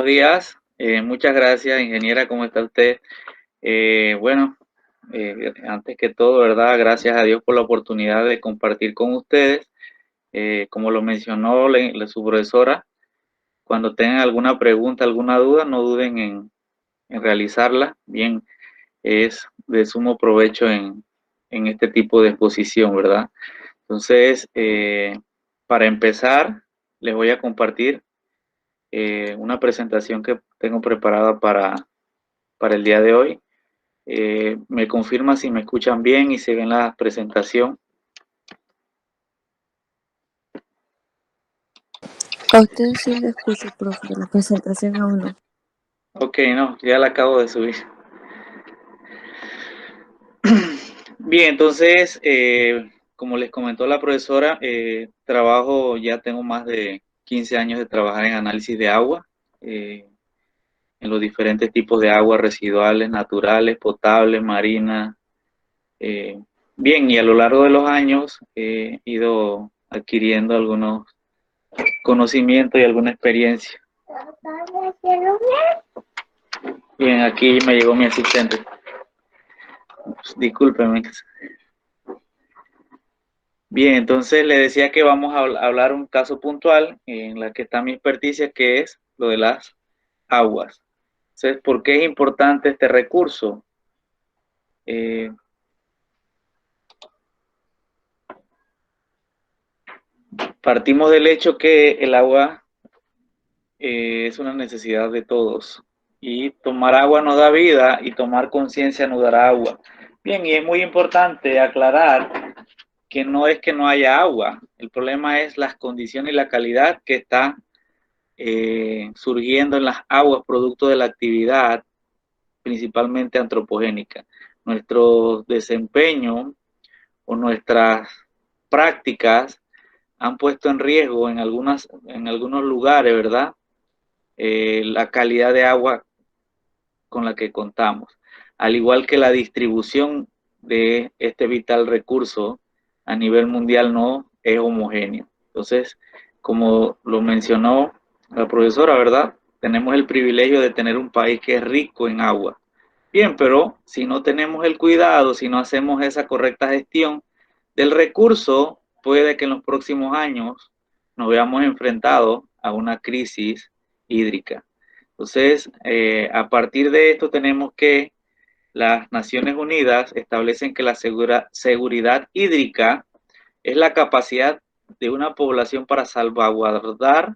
días. Muchas gracias, ingeniera. ¿Cómo está usted? Bueno, antes que todo, ¿verdad? Gracias a Dios por la oportunidad de compartir con ustedes. Como lo mencionó su profesora, cuando tengan alguna pregunta, alguna duda, no duden en realizarla. Bien, es de sumo provecho en este tipo de exposición, ¿verdad? Entonces, para empezar, les voy a compartir una presentación que tengo preparada para el día de hoy. Me confirma si me escuchan bien y si ven la presentación. A usted sí le escucho, profe, de la presentación aún no. Ok, no, ya la acabo de subir. Bien, entonces, como les comentó la profesora, ya tengo más de 15 años de trabajar en análisis de agua, en los diferentes tipos de aguas residuales, naturales, potables, marinas. Bien, y a lo largo de los años he ido adquiriendo algunos conocimientos y alguna experiencia. Bien, aquí me llegó mi asistente. Discúlpeme. Bien, entonces le decía que vamos a hablar un caso puntual en la que está mi experticia, que es lo de las aguas. Entonces, ¿por qué es importante este recurso? Partimos del hecho que el agua es una necesidad de todos y tomar agua nos da vida y tomar conciencia nos dará agua. Bien, y es muy importante aclarar que no es que no haya agua, el problema es las condiciones y la calidad que está surgiendo en las aguas producto de la actividad principalmente antropogénica. Nuestro desempeño o nuestras prácticas han puesto en riesgo en algunos lugares, ¿verdad? La calidad de agua con la que contamos, al igual que la distribución de este vital recurso a nivel mundial no es homogéneo. Entonces, como lo mencionó la profesora, ¿verdad? Tenemos el privilegio de tener un país que es rico en agua. Bien, pero si no tenemos el cuidado, si no hacemos esa correcta gestión del recurso, puede que en los próximos años nos veamos enfrentados a una crisis hídrica. Entonces, a partir de esto tenemos que las Naciones Unidas establecen que la seguridad hídrica es la capacidad de una población para salvaguardar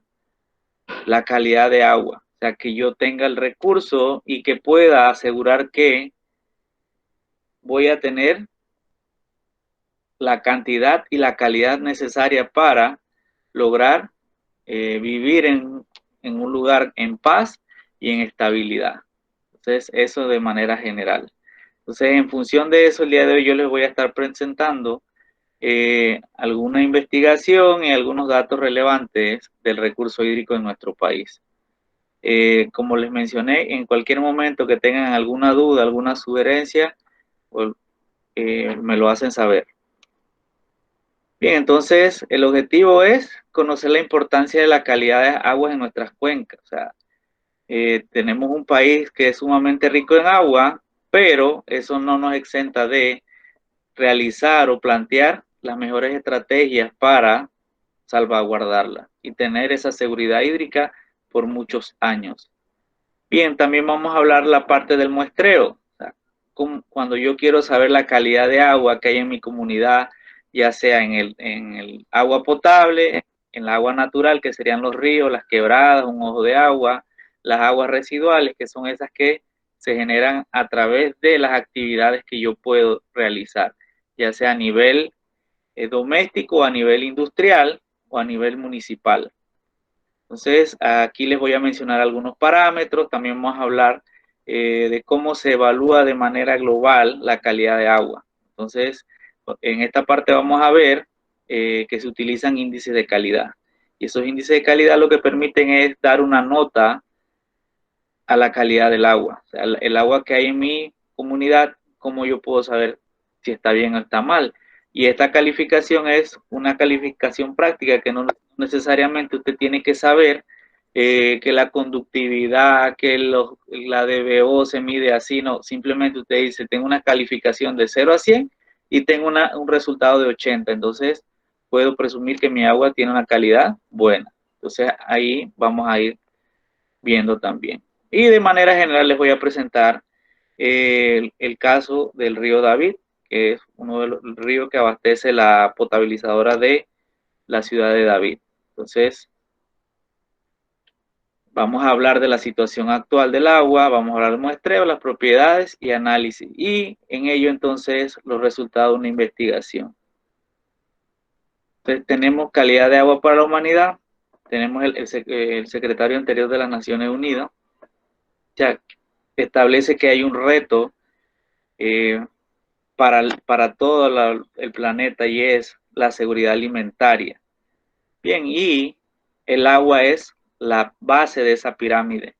la calidad de agua. O sea, que yo tenga el recurso y que pueda asegurar que voy a tener la cantidad y la calidad necesaria para lograr vivir en un lugar en paz y en estabilidad. Entonces, eso de manera general. Entonces, en función de eso, el día de hoy yo les voy a estar presentando alguna investigación y algunos datos relevantes del recurso hídrico en nuestro país. Como les mencioné, en cualquier momento que tengan alguna duda, alguna sugerencia, pues, me lo hacen saber. Bien, entonces el objetivo es conocer la importancia de la calidad de aguas en nuestras cuencas. O sea, tenemos un país que es sumamente rico en agua, pero eso no nos exenta de realizar o plantear las mejores estrategias para salvaguardarla y tener esa seguridad hídrica por muchos años. Bien, también vamos a hablar la parte del muestreo. O sea, cuando yo quiero saber la calidad de agua que hay en mi comunidad, ya sea en el agua potable, en el agua natural, que serían los ríos, las quebradas, un ojo de agua, las aguas residuales, que son esas que se generan a través de las actividades que yo puedo realizar, ya sea a nivel doméstico, a nivel industrial o a nivel municipal. Entonces, aquí les voy a mencionar algunos parámetros, también vamos a hablar de cómo se evalúa de manera global la calidad de agua. Entonces, en esta parte vamos a ver que se utilizan índices de calidad. Y esos índices de calidad lo que permiten es dar una nota a la calidad del agua. O sea, el agua que hay en mi comunidad, cómo yo puedo saber si está bien o está mal. Y esta calificación es una calificación práctica que no necesariamente usted tiene que saber que la conductividad, que la DBO se mide así, no, simplemente usted dice, tengo una calificación de 0 a 100 y tengo un resultado de 80, entonces puedo presumir que mi agua tiene una calidad buena. Entonces ahí vamos a ir viendo también. Y de manera general les voy a presentar el caso del río David, que es uno de los ríos que abastece la potabilizadora de la ciudad de David. Entonces, vamos a hablar de la situación actual del agua, vamos a hablar de muestreo, las propiedades y análisis. Y en ello, entonces, los resultados de una investigación. Entonces, tenemos calidad de agua para la humanidad, tenemos el secretario anterior de las Naciones Unidas, ya establece que hay un reto para todo el planeta y es la seguridad alimentaria. Bien, y el agua es la base de esa pirámide.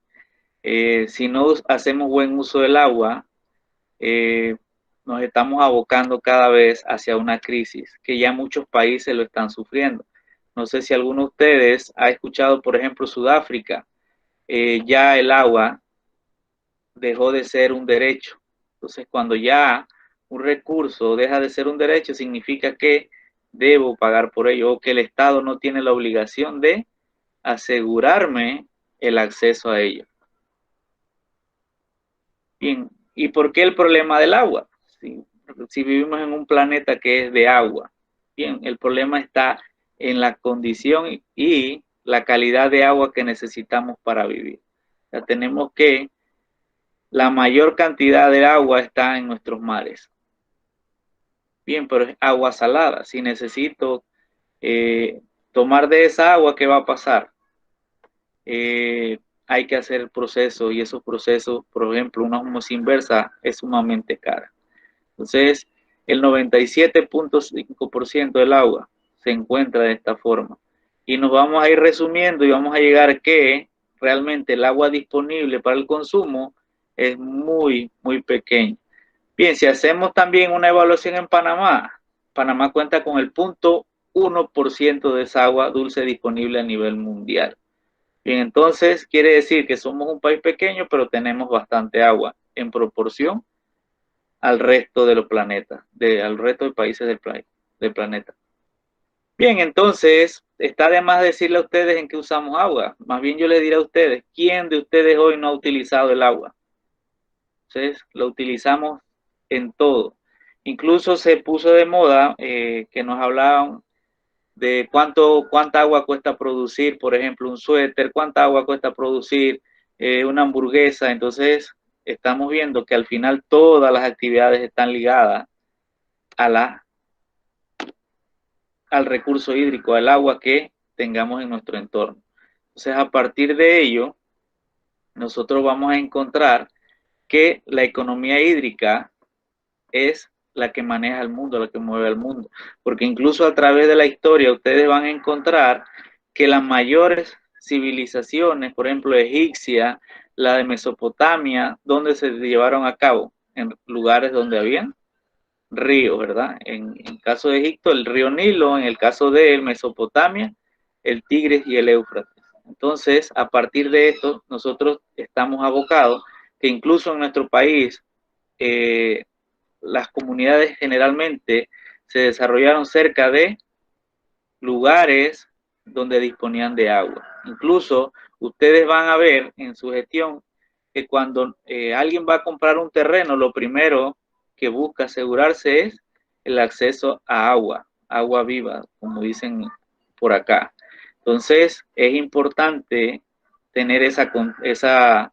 Si no hacemos buen uso del agua, nos estamos abocando cada vez hacia una crisis que ya muchos países lo están sufriendo. No sé si alguno de ustedes ha escuchado, por ejemplo, Sudáfrica, ya el agua dejó de ser un derecho. Entonces, cuando ya un recurso deja de ser un derecho, significa que debo pagar por ello o que el Estado no tiene la obligación de asegurarme el acceso a ello. Bien, ¿y por qué el problema del agua? Si vivimos en un planeta que es de agua, bien, el problema está en la condición y la calidad de agua que necesitamos para vivir. O sea, tenemos que la mayor cantidad de agua está en nuestros mares. Bien, pero es agua salada. Si necesito tomar de esa agua, ¿qué va a pasar? Hay que hacer el proceso y esos procesos, por ejemplo, una osmosis inversa es sumamente cara. Entonces, el 97.5% del agua se encuentra de esta forma. Y nos vamos a ir resumiendo y vamos a llegar a que realmente el agua disponible para el consumo es muy, muy pequeña. Bien, si hacemos también una evaluación en Panamá, Panamá cuenta con el 0.1% de esa agua dulce disponible a nivel mundial. Bien, entonces quiere decir que somos un país pequeño, pero tenemos bastante agua en proporción al resto de los planetas, al resto de países del planeta. Bien, entonces está de más decirle a ustedes en qué usamos agua. Más bien yo le diré a ustedes, ¿quién de ustedes hoy no ha utilizado el agua? Entonces lo utilizamos en todo. Incluso se puso de moda que nos hablaban de cuánta agua cuesta producir, por ejemplo, un suéter, cuánta agua cuesta producir una hamburguesa. Entonces, estamos viendo que al final todas las actividades están ligadas al recurso hídrico, al agua que tengamos en nuestro entorno. Entonces, a partir de ello, nosotros vamos a encontrar que la economía hídrica es la que maneja el mundo, la que mueve al mundo. Porque incluso a través de la historia ustedes van a encontrar que las mayores civilizaciones, por ejemplo, egipcia, la de Mesopotamia, donde se llevaron a cabo, en lugares donde habían ríos, ¿verdad? En el caso de Egipto, el río Nilo, en el caso de Mesopotamia, el Tigris y el Éufrates. Entonces, a partir de esto, nosotros estamos abocados que incluso en nuestro país, las comunidades generalmente se desarrollaron cerca de lugares donde disponían de agua. Incluso ustedes van a ver en su gestión que cuando alguien va a comprar un terreno, lo primero que busca asegurarse es el acceso a agua, agua viva, como dicen por acá. Entonces, es importante tener esa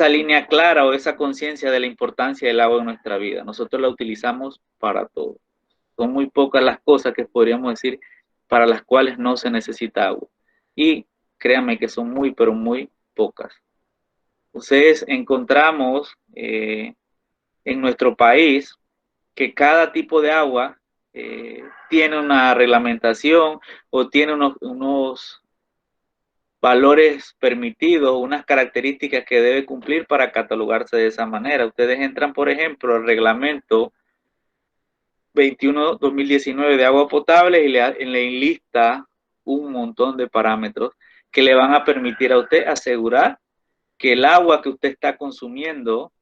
línea clara o esa conciencia de la importancia del agua en nuestra vida. Nosotros la utilizamos para todo. Son muy pocas las cosas que podríamos decir para las cuales no se necesita agua. Y créanme que son muy, pero muy pocas. Entonces encontramos en nuestro país que cada tipo de agua tiene una reglamentación o tiene unos valores permitidos, unas características que debe cumplir para catalogarse de esa manera. Ustedes entran, por ejemplo, al reglamento 21-2019 de agua potable y le enlista un montón de parámetros que le van a permitir a usted asegurar que el agua que usted está consumiendo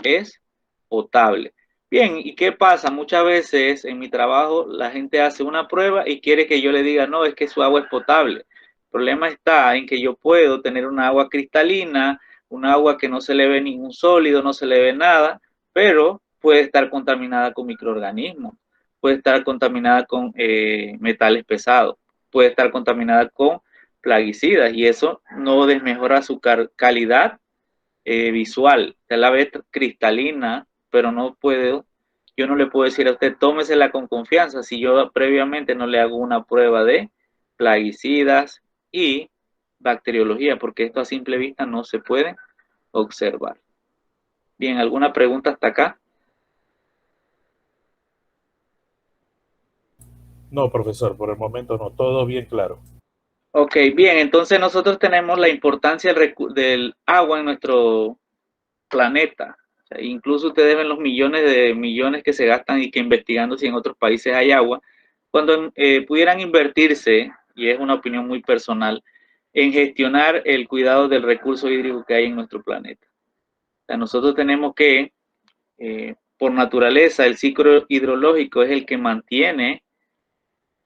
es potable. Bien, ¿y qué pasa? Muchas veces en mi trabajo la gente hace una prueba y quiere que yo le diga, no, es que su agua es potable. El problema está en que yo puedo tener una agua cristalina, un agua que no se le ve ningún sólido, no se le ve nada, pero puede estar contaminada con microorganismos, puede estar contaminada con metales pesados, puede estar contaminada con plaguicidas y eso no desmejora su calidad visual. Usted la ve cristalina, pero no puedo, yo no le puedo decir a usted, tómesela con confianza si yo previamente no le hago una prueba de plaguicidas y bacteriología, porque esto a simple vista no se puede observar. Bien, ¿alguna pregunta hasta acá? No, profesor, por el momento no, todo bien claro. Ok, bien, entonces nosotros tenemos la importancia del agua en nuestro planeta. O sea, incluso ustedes ven los millones de millones que se gastan y que investigando si en otros países hay agua, cuando pudieran invertirse, y es una opinión muy personal, en gestionar el cuidado del recurso hídrico que hay en nuestro planeta. O sea, nosotros tenemos que, por naturaleza, el ciclo hidrológico es el que mantiene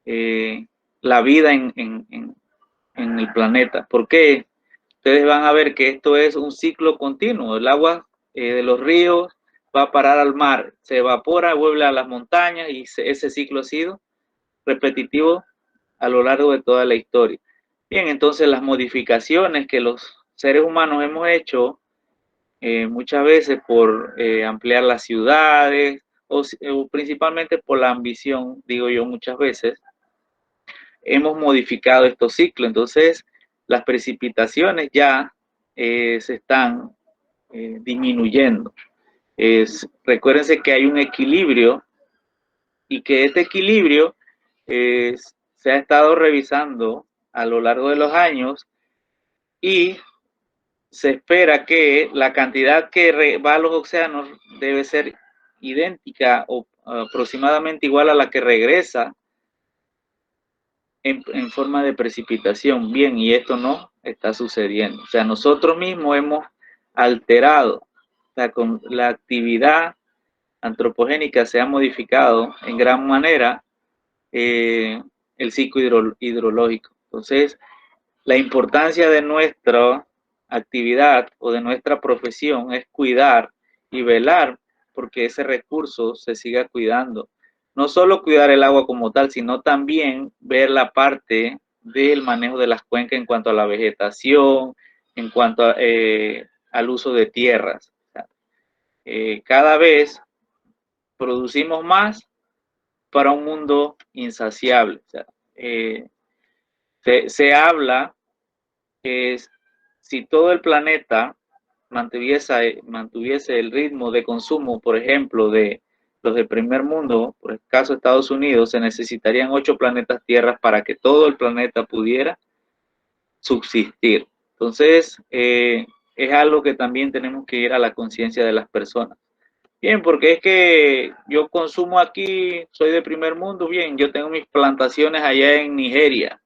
la vida en el planeta. ¿Por qué? Ustedes van a ver que esto es un ciclo continuo. El agua de los ríos va a parar al mar, se evapora, vuelve a las montañas y ese ciclo ha sido repetitivo a lo largo de toda la historia. Bien, entonces las modificaciones que los seres humanos hemos hecho muchas veces por ampliar las ciudades o principalmente por la ambición, digo yo muchas veces, hemos modificado estos ciclos. Entonces, las precipitaciones ya se están disminuyendo. Recuérdense que hay un equilibrio y que este equilibrio se ha estado revisando a lo largo de los años y se espera que la cantidad que va a los océanos debe ser idéntica o aproximadamente igual a la que regresa en forma de precipitación. Bien, y esto no está sucediendo. O sea, nosotros mismos hemos alterado, o sea, con la actividad antropogénica se ha modificado en gran manera el ciclo hidrológico. Entonces, la importancia de nuestra actividad o de nuestra profesión es cuidar y velar porque ese recurso se siga cuidando. No solo cuidar el agua como tal, sino también ver la parte del manejo de las cuencas en cuanto a la vegetación, en cuanto al uso de tierras. O sea, cada vez producimos más para un mundo insaciable. O sea, se habla que si todo el planeta mantuviese el ritmo de consumo, por ejemplo, de los del primer mundo, por el caso de Estados Unidos, se necesitarían 8 planetas Tierra para que todo el planeta pudiera subsistir. Entonces, es algo que también tenemos que ir a la conciencia de las personas. Bien, porque es que yo consumo aquí, soy de primer mundo, bien, yo tengo mis plantaciones allá en Nigeria.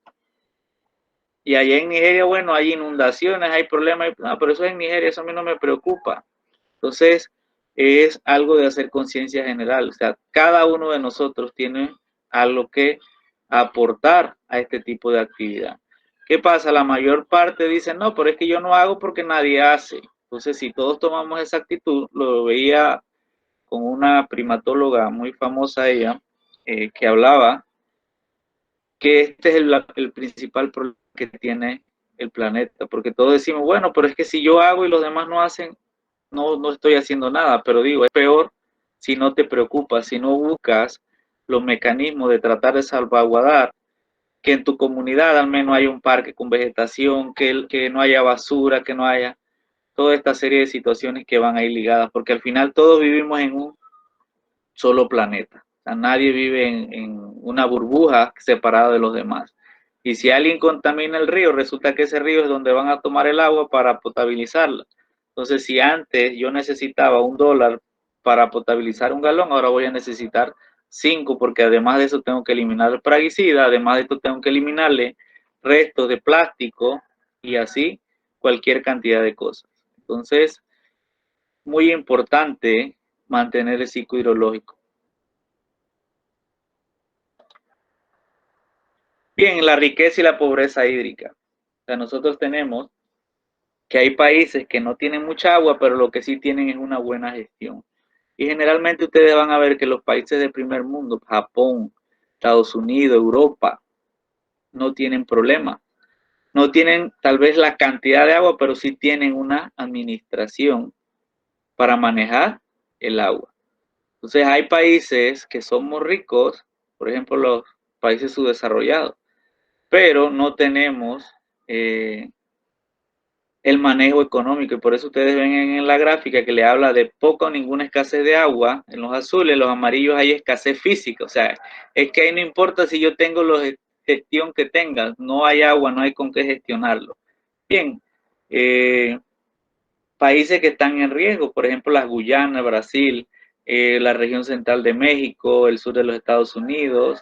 Y allá en Nigeria, bueno, hay inundaciones, hay problemas, pero eso es en Nigeria, eso a mí no me preocupa. Entonces, es algo de hacer conciencia general. O sea, cada uno de nosotros tiene algo que aportar a este tipo de actividad. ¿Qué pasa? La mayor parte dice, no, pero es que yo no hago porque nadie hace. Entonces, si todos tomamos esa actitud, lo veía con una primatóloga muy famosa ella, que hablaba que este es el principal problema que tiene el planeta, porque todos decimos, bueno, pero es que si yo hago y los demás no hacen, no estoy haciendo nada, pero digo, es peor si no te preocupas, si no buscas los mecanismos de tratar de salvaguardar que en tu comunidad al menos haya un parque con vegetación, que no haya basura, que no haya toda esta serie de situaciones que van ahí ligadas, porque al final todos vivimos en un solo planeta. O sea, nadie vive en una burbuja separada de los demás. Y si alguien contamina el río, resulta que ese río es donde van a tomar el agua para potabilizarla. Entonces, si antes yo necesitaba $1 para potabilizar un galón, ahora voy a necesitar 5, porque además de eso tengo que eliminar el praguicida, además de esto tengo que eliminarle restos de plástico y así cualquier cantidad de cosas. Entonces, muy importante mantener el ciclo hidrológico. Bien, la riqueza y la pobreza hídrica. O sea, nosotros tenemos que hay países que no tienen mucha agua, pero lo que sí tienen es una buena gestión. Y generalmente ustedes van a ver que los países del primer mundo, Japón, Estados Unidos, Europa, no tienen problema. No tienen tal vez la cantidad de agua, pero sí tienen una administración para manejar el agua. Entonces hay países que somos ricos, por ejemplo los países subdesarrollados, pero no tenemos el manejo económico, y por eso ustedes ven en la gráfica que le habla de poca o ninguna escasez de agua. En los azules, los amarillos hay escasez física, o sea, es que ahí no importa si yo tengo la gestión que tenga, no hay agua, no hay con qué gestionarlo. Bien, países que están en riesgo, por ejemplo las Guyanas, Brasil, la región central de México, el sur de los Estados Unidos,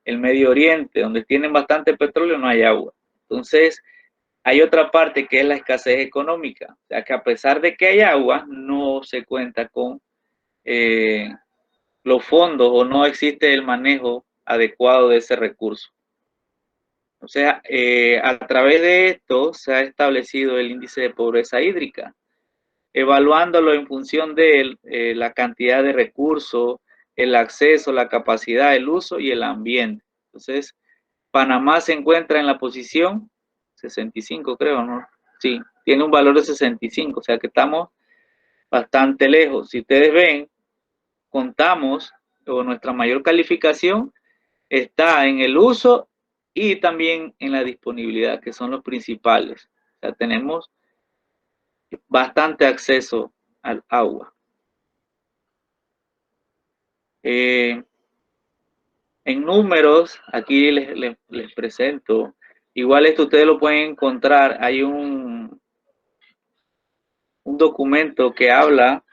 el Medio Oriente, donde tienen bastante petróleo, no hay agua. Entonces, hay otra parte que es la escasez económica, o sea que a pesar de que hay agua, no se cuenta con los fondos o no existe el manejo adecuado de ese recurso. O sea, a través de esto se ha establecido el índice de pobreza hídrica, evaluándolo en función de la cantidad de recursos, el acceso, la capacidad, el uso y el ambiente. Entonces, Panamá se encuentra en la posición 65, creo, ¿no? Sí, tiene un valor de 65, o sea que estamos bastante lejos. Si ustedes ven, contamos, o nuestra mayor calificación está en el uso y también en la disponibilidad, que son los principales. O sea, tenemos bastante acceso al agua. En números, aquí les presento. Igual esto ustedes lo pueden encontrar. Hay un documento que habla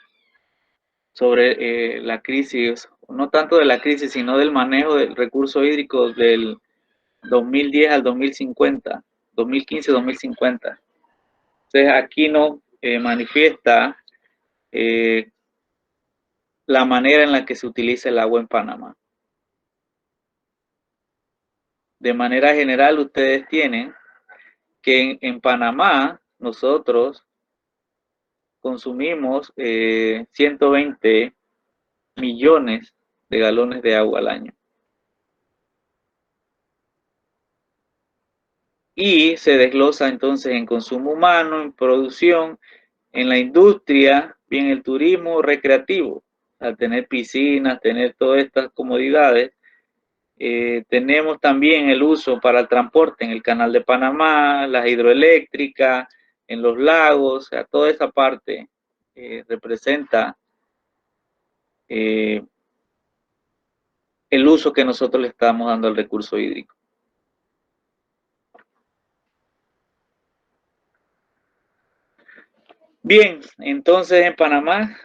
sobre la crisis, no tanto de la crisis, sino del manejo del recurso hídrico del 2010 al 2050, 2015-2050. Entonces aquí nos manifiesta la manera en la que se utiliza el agua en Panamá. De manera general, ustedes tienen que en Panamá nosotros consumimos 120 millones de galones de agua al año. Y se desglosa entonces en consumo humano, en producción, en la industria, bien el turismo recreativo, al tener piscinas, tener todas estas comodidades. Tenemos también el uso para el transporte en el Canal de Panamá, las hidroeléctricas, en los lagos, o sea, toda esa parte representa el uso que nosotros le estamos dando al recurso hídrico. Bien, entonces en Panamá,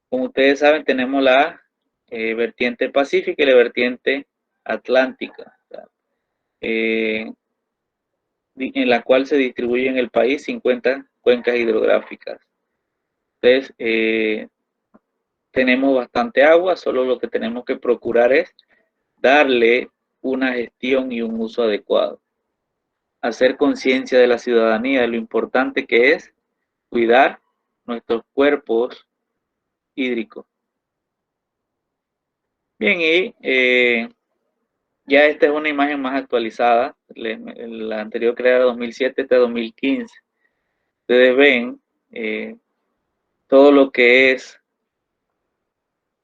como ustedes saben, tenemos la vertiente pacífica y la vertiente atlántica, en la cual se distribuye en el país 50 cuencas hidrográficas. Entonces, tenemos bastante agua, solo lo que tenemos que procurar es darle una gestión y un uso adecuado. Hacer conciencia de la ciudadanía de lo importante que es cuidar nuestros cuerpos hídricos. Bien, y ya esta es una imagen más actualizada. La anterior creada 2007, esta 2015. Ustedes ven todo lo que es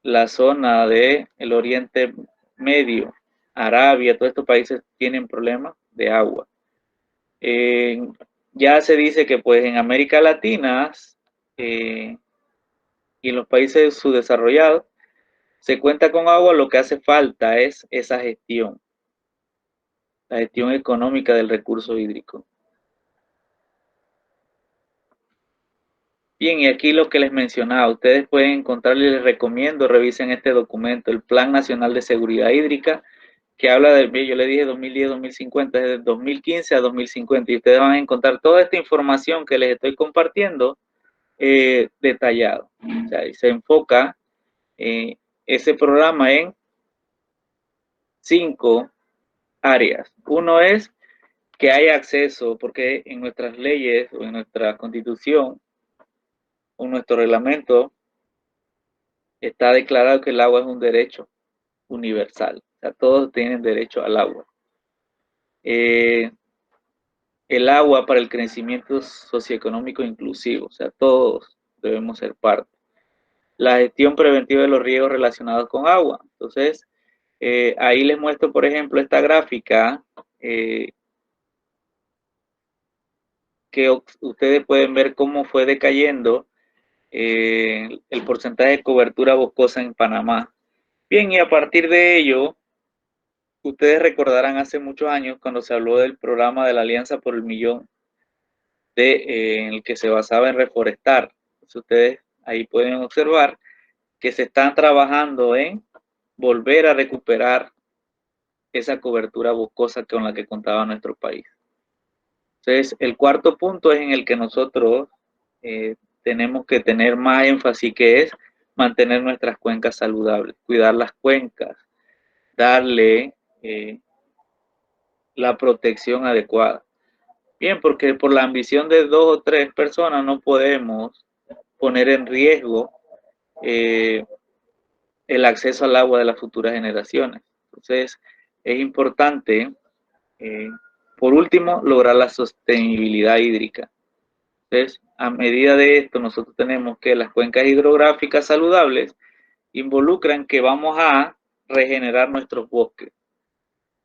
la zona del Oriente Medio, Arabia, todos estos países tienen problemas de agua. Ya se dice que pues en América Latina y en los países subdesarrollados se cuenta con agua, lo que hace falta es esa gestión, la gestión económica del recurso hídrico. Bien, y aquí lo que les mencionaba, ustedes pueden encontrar y les recomiendo, revisen este documento, el Plan Nacional de Seguridad Hídrica, que habla de, yo le dije 2010, 2050, desde 2015 a 2050, y ustedes van a encontrar toda esta información que les estoy compartiendo detallado. O sea, y se enfoca ese programa en 5 áreas. Uno es que haya acceso, porque en nuestras leyes o en nuestra constitución o en nuestro reglamento está declarado que el agua es un derecho universal. O sea, todos tienen derecho al agua. El agua para el crecimiento socioeconómico inclusivo, o sea, todos debemos ser parte. La gestión preventiva de los riesgos relacionados con agua. Entonces, ahí les muestro, por ejemplo, esta gráfica que ustedes pueden ver cómo fue decayendo el porcentaje de cobertura boscosa en Panamá. Bien, y a partir de ello, ustedes recordarán hace muchos años cuando se habló del programa de la Alianza por el Millón, en el que se basaba en reforestar. Entonces, ustedes ahí pueden observar que se están trabajando en volver a recuperar esa cobertura boscosa con la que contaba nuestro país. Entonces, el cuarto punto es en el que nosotros tenemos que tener más énfasis, que es mantener nuestras cuencas saludables, cuidar las cuencas, darle la protección adecuada. Bien, porque por la ambición de 2 o 3 personas no podemos poner en riesgo el acceso al agua de las futuras generaciones. Entonces, es importante, por último, lograr la sostenibilidad hídrica. Entonces, a medida de esto, nosotros tenemos que las cuencas hidrográficas saludables involucran que vamos a regenerar nuestros bosques,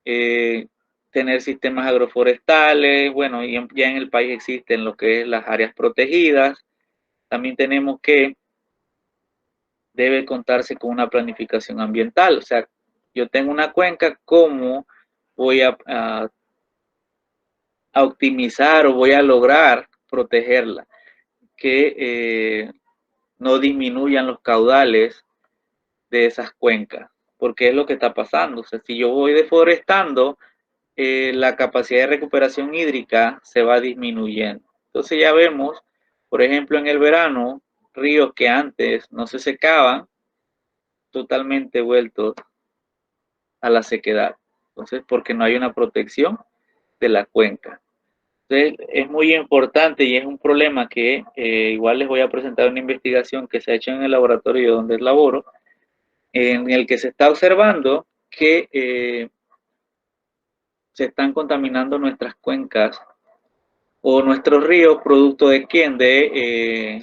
tener sistemas agroforestales, bueno, y ya en el país existen lo que es las áreas protegidas. También tenemos que debe contarse con una planificación ambiental. O sea, yo tengo una cuenca, ¿cómo voy a optimizar o voy a lograr protegerla? Que no disminuyan los caudales de esas cuencas, porque es lo que está pasando. O sea, si yo voy deforestando, la capacidad de recuperación hídrica se va disminuyendo. Entonces ya vemos, por ejemplo, en el verano, ríos que antes no se secaban, totalmente vueltos a la sequedad. Entonces, porque no hay una protección de la cuenca. Entonces, es muy importante y es un problema que igual les voy a presentar una investigación que se ha hecho en el laboratorio donde laboro, en el que se está observando que se están contaminando nuestras cuencas o nuestros ríos producto de quién, de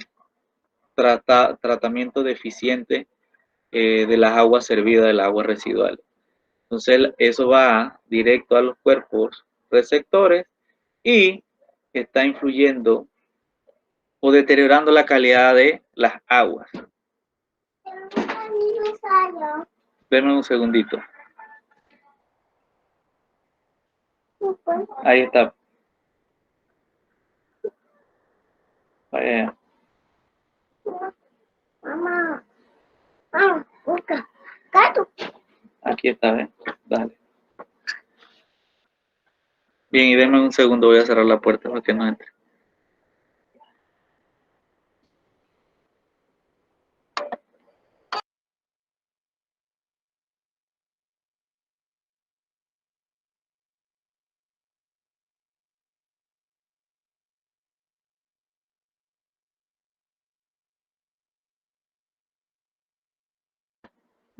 tratamiento deficiente de las aguas servidas, de las aguas residuales. Entonces eso va directo a los cuerpos receptores y está influyendo o deteriorando la calidad de las aguas. Denme un segundito. Ahí está. Vaya. Mamá. Busca. Gato. Aquí está, ¿eh? Dale. Bien, y denme un segundo, voy a cerrar la puerta para que no entre.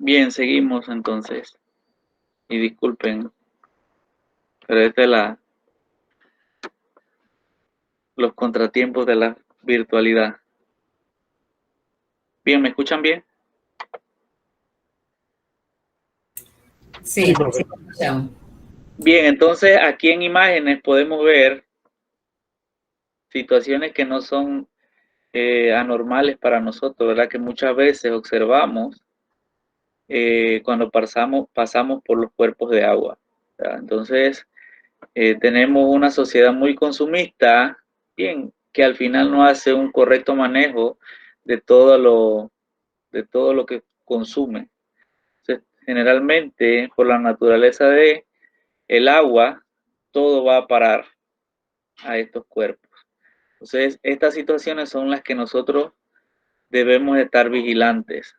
Bien, seguimos entonces. Y disculpen, pero esta es los contratiempos de la virtualidad. Bien, ¿me escuchan bien? Sí, profesor. Bien, entonces aquí en imágenes podemos ver situaciones que no son anormales para nosotros, ¿verdad? Que muchas veces observamos cuando pasamos por los cuerpos de agua, ¿verdad? Entonces, tenemos una sociedad muy consumista, bien, que al final no hace un correcto manejo de todo lo que consume. Entonces, generalmente, por la naturaleza de el agua, todo va a parar a estos cuerpos. Entonces, estas situaciones son las que nosotros debemos estar vigilantes,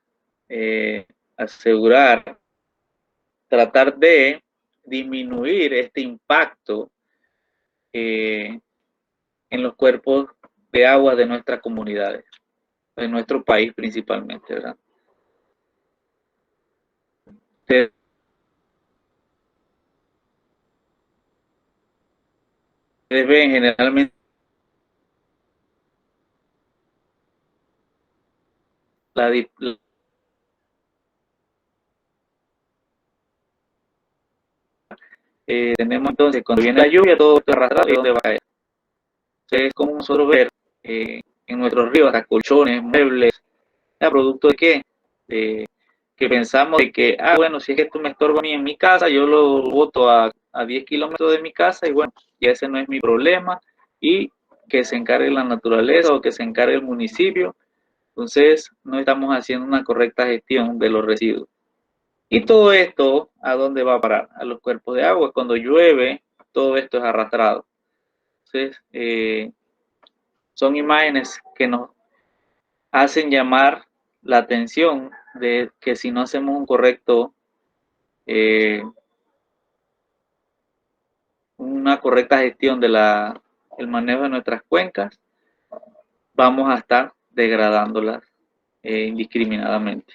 asegurar, tratar de disminuir este impacto en los cuerpos de agua de nuestras comunidades, de nuestro país principalmente, ¿verdad? Ustedes ven generalmente tenemos entonces, cuando viene la lluvia, todo está arrastrado y dónde va a caer. Entonces, es como nosotros ver en nuestros ríos hasta colchones, muebles, ¿producto de qué? Que pensamos de que, bueno, si es que esto me estorba a mí en mi casa, yo lo boto a 10 kilómetros de mi casa y bueno, ya ese no es mi problema y que se encargue la naturaleza o que se encargue el municipio. Entonces, no estamos haciendo una correcta gestión de los residuos. Y todo esto, ¿a dónde va a parar? A los cuerpos de agua. Cuando llueve, todo esto es arrastrado. Entonces, son imágenes que nos hacen llamar la atención de que si no hacemos un correcto, una correcta gestión de el manejo de nuestras cuencas, vamos a estar degradándolas indiscriminadamente.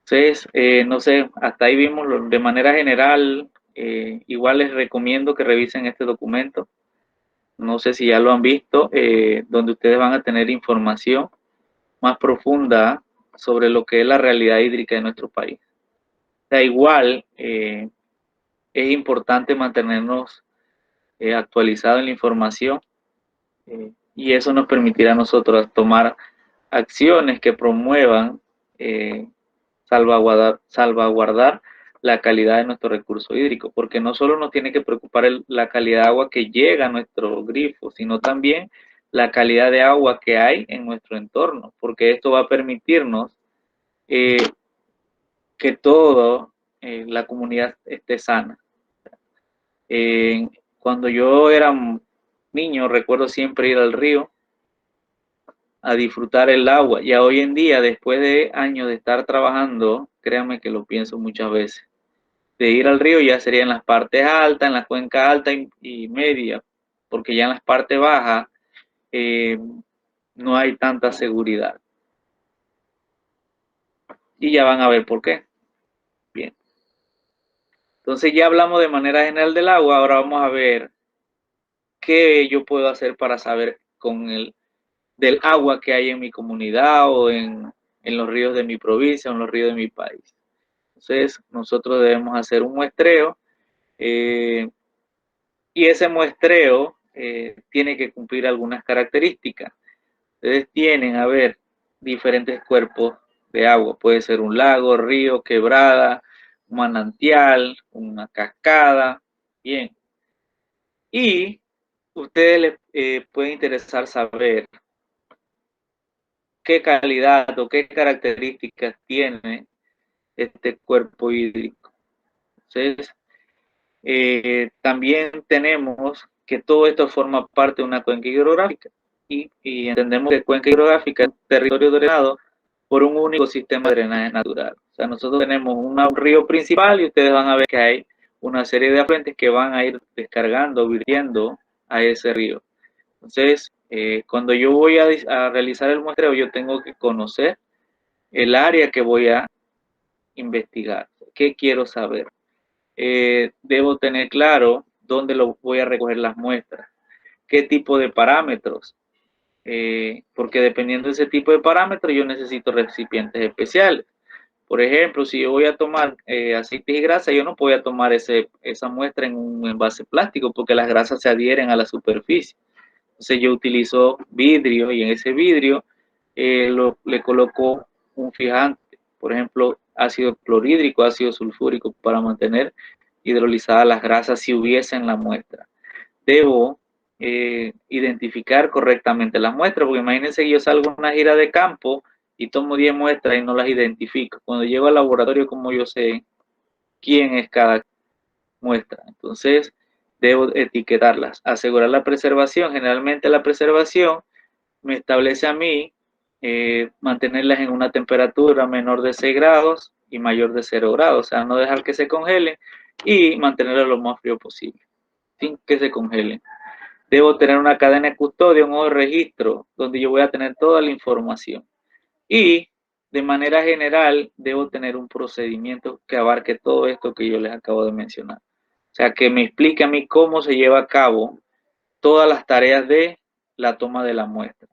Entonces, no sé, hasta ahí vimos de manera general. Igual les recomiendo que revisen este documento. No sé si ya lo han visto, donde ustedes van a tener información más profunda sobre lo que es la realidad hídrica de nuestro país. O sea, igual es importante mantenernos actualizados en la información y eso nos permitirá a nosotros tomar acciones que promuevan salvaguardar la calidad de nuestro recurso hídrico, porque no solo nos tiene que preocupar la calidad de agua que llega a nuestro grifo, sino también la calidad de agua que hay en nuestro entorno, porque esto va a permitirnos que toda la comunidad esté sana. Cuando yo era niño, recuerdo siempre ir al río a disfrutar el agua. Y hoy en día, después de años de estar trabajando, créanme que lo pienso muchas veces, de ir al río ya sería en las partes altas, en la cuenca alta y media, porque ya en las partes bajas no hay tanta seguridad. Y ya van a ver por qué. Bien. Entonces ya hablamos de manera general del agua, ahora vamos a ver qué yo puedo hacer para saber del agua que hay en mi comunidad o en los ríos de mi provincia o en los ríos de mi país. Entonces, nosotros debemos hacer un muestreo y ese muestreo tiene que cumplir algunas características. Ustedes tienen, a ver, diferentes cuerpos de agua. Puede ser un lago, río, quebrada, un manantial, una cascada. Bien. Y ustedes les puede interesar saber qué calidad o qué características tiene este cuerpo hídrico. Entonces, también tenemos que todo esto forma parte de una cuenca hidrográfica y entendemos que cuenca hidrográfica es un territorio drenado por un único sistema de drenaje natural. O sea, nosotros tenemos un río principal y ustedes van a ver que hay una serie de afluentes que van a ir descargando, virtiendo a ese río. Entonces, cuando yo voy a realizar el muestreo, yo tengo que conocer el área que voy a investigar. ¿Qué quiero saber? Debo tener claro dónde lo voy a recoger las muestras, qué tipo de parámetros, porque dependiendo de ese tipo de parámetros yo necesito recipientes especiales. Por ejemplo, si yo voy a tomar aceites y grasas, yo no voy a tomar esa muestra en un envase plástico porque las grasas se adhieren a la superficie. Entonces yo utilizo vidrio y en ese vidrio le coloco un fijante, por ejemplo, ácido clorhídrico, ácido sulfúrico, para mantener hidrolizadas las grasas si hubiese en la muestra. Debo identificar correctamente las muestras, porque imagínense que yo salgo a una gira de campo y tomo 10 muestras y no las identifico. Cuando llego al laboratorio, ¿cómo yo sé quién es cada muestra? Entonces, debo etiquetarlas. Asegurar la preservación. Generalmente la preservación me establece a mí mantenerlas en una temperatura menor de 6 grados y mayor de 0 grados. O sea, no dejar que se congelen y mantenerlas lo más frío posible, sin que se congelen. Debo tener una cadena de custodia, un modo de registro, donde yo voy a tener toda la información. Y de manera general, debo tener un procedimiento que abarque todo esto que yo les acabo de mencionar. O sea, que me explique a mí cómo se lleva a cabo todas las tareas de la toma de la muestra.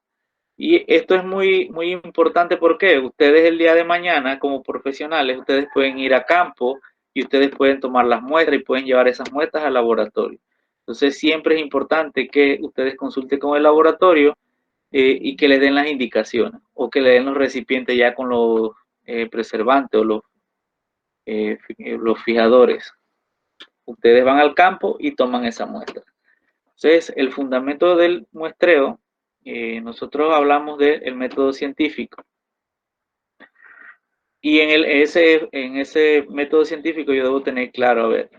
Y esto es muy, muy importante porque ustedes el día de mañana, como profesionales, ustedes pueden ir a campo y ustedes pueden tomar las muestras y pueden llevar esas muestras al laboratorio. Entonces, siempre es importante que ustedes consulten con el laboratorio y que les den las indicaciones o que le den los recipientes ya con los preservantes o los fijadores. Ustedes van al campo y toman esa muestra. Entonces, el fundamento del muestreo, nosotros hablamos del método científico. Y en ese método científico yo debo tener claro, a ver,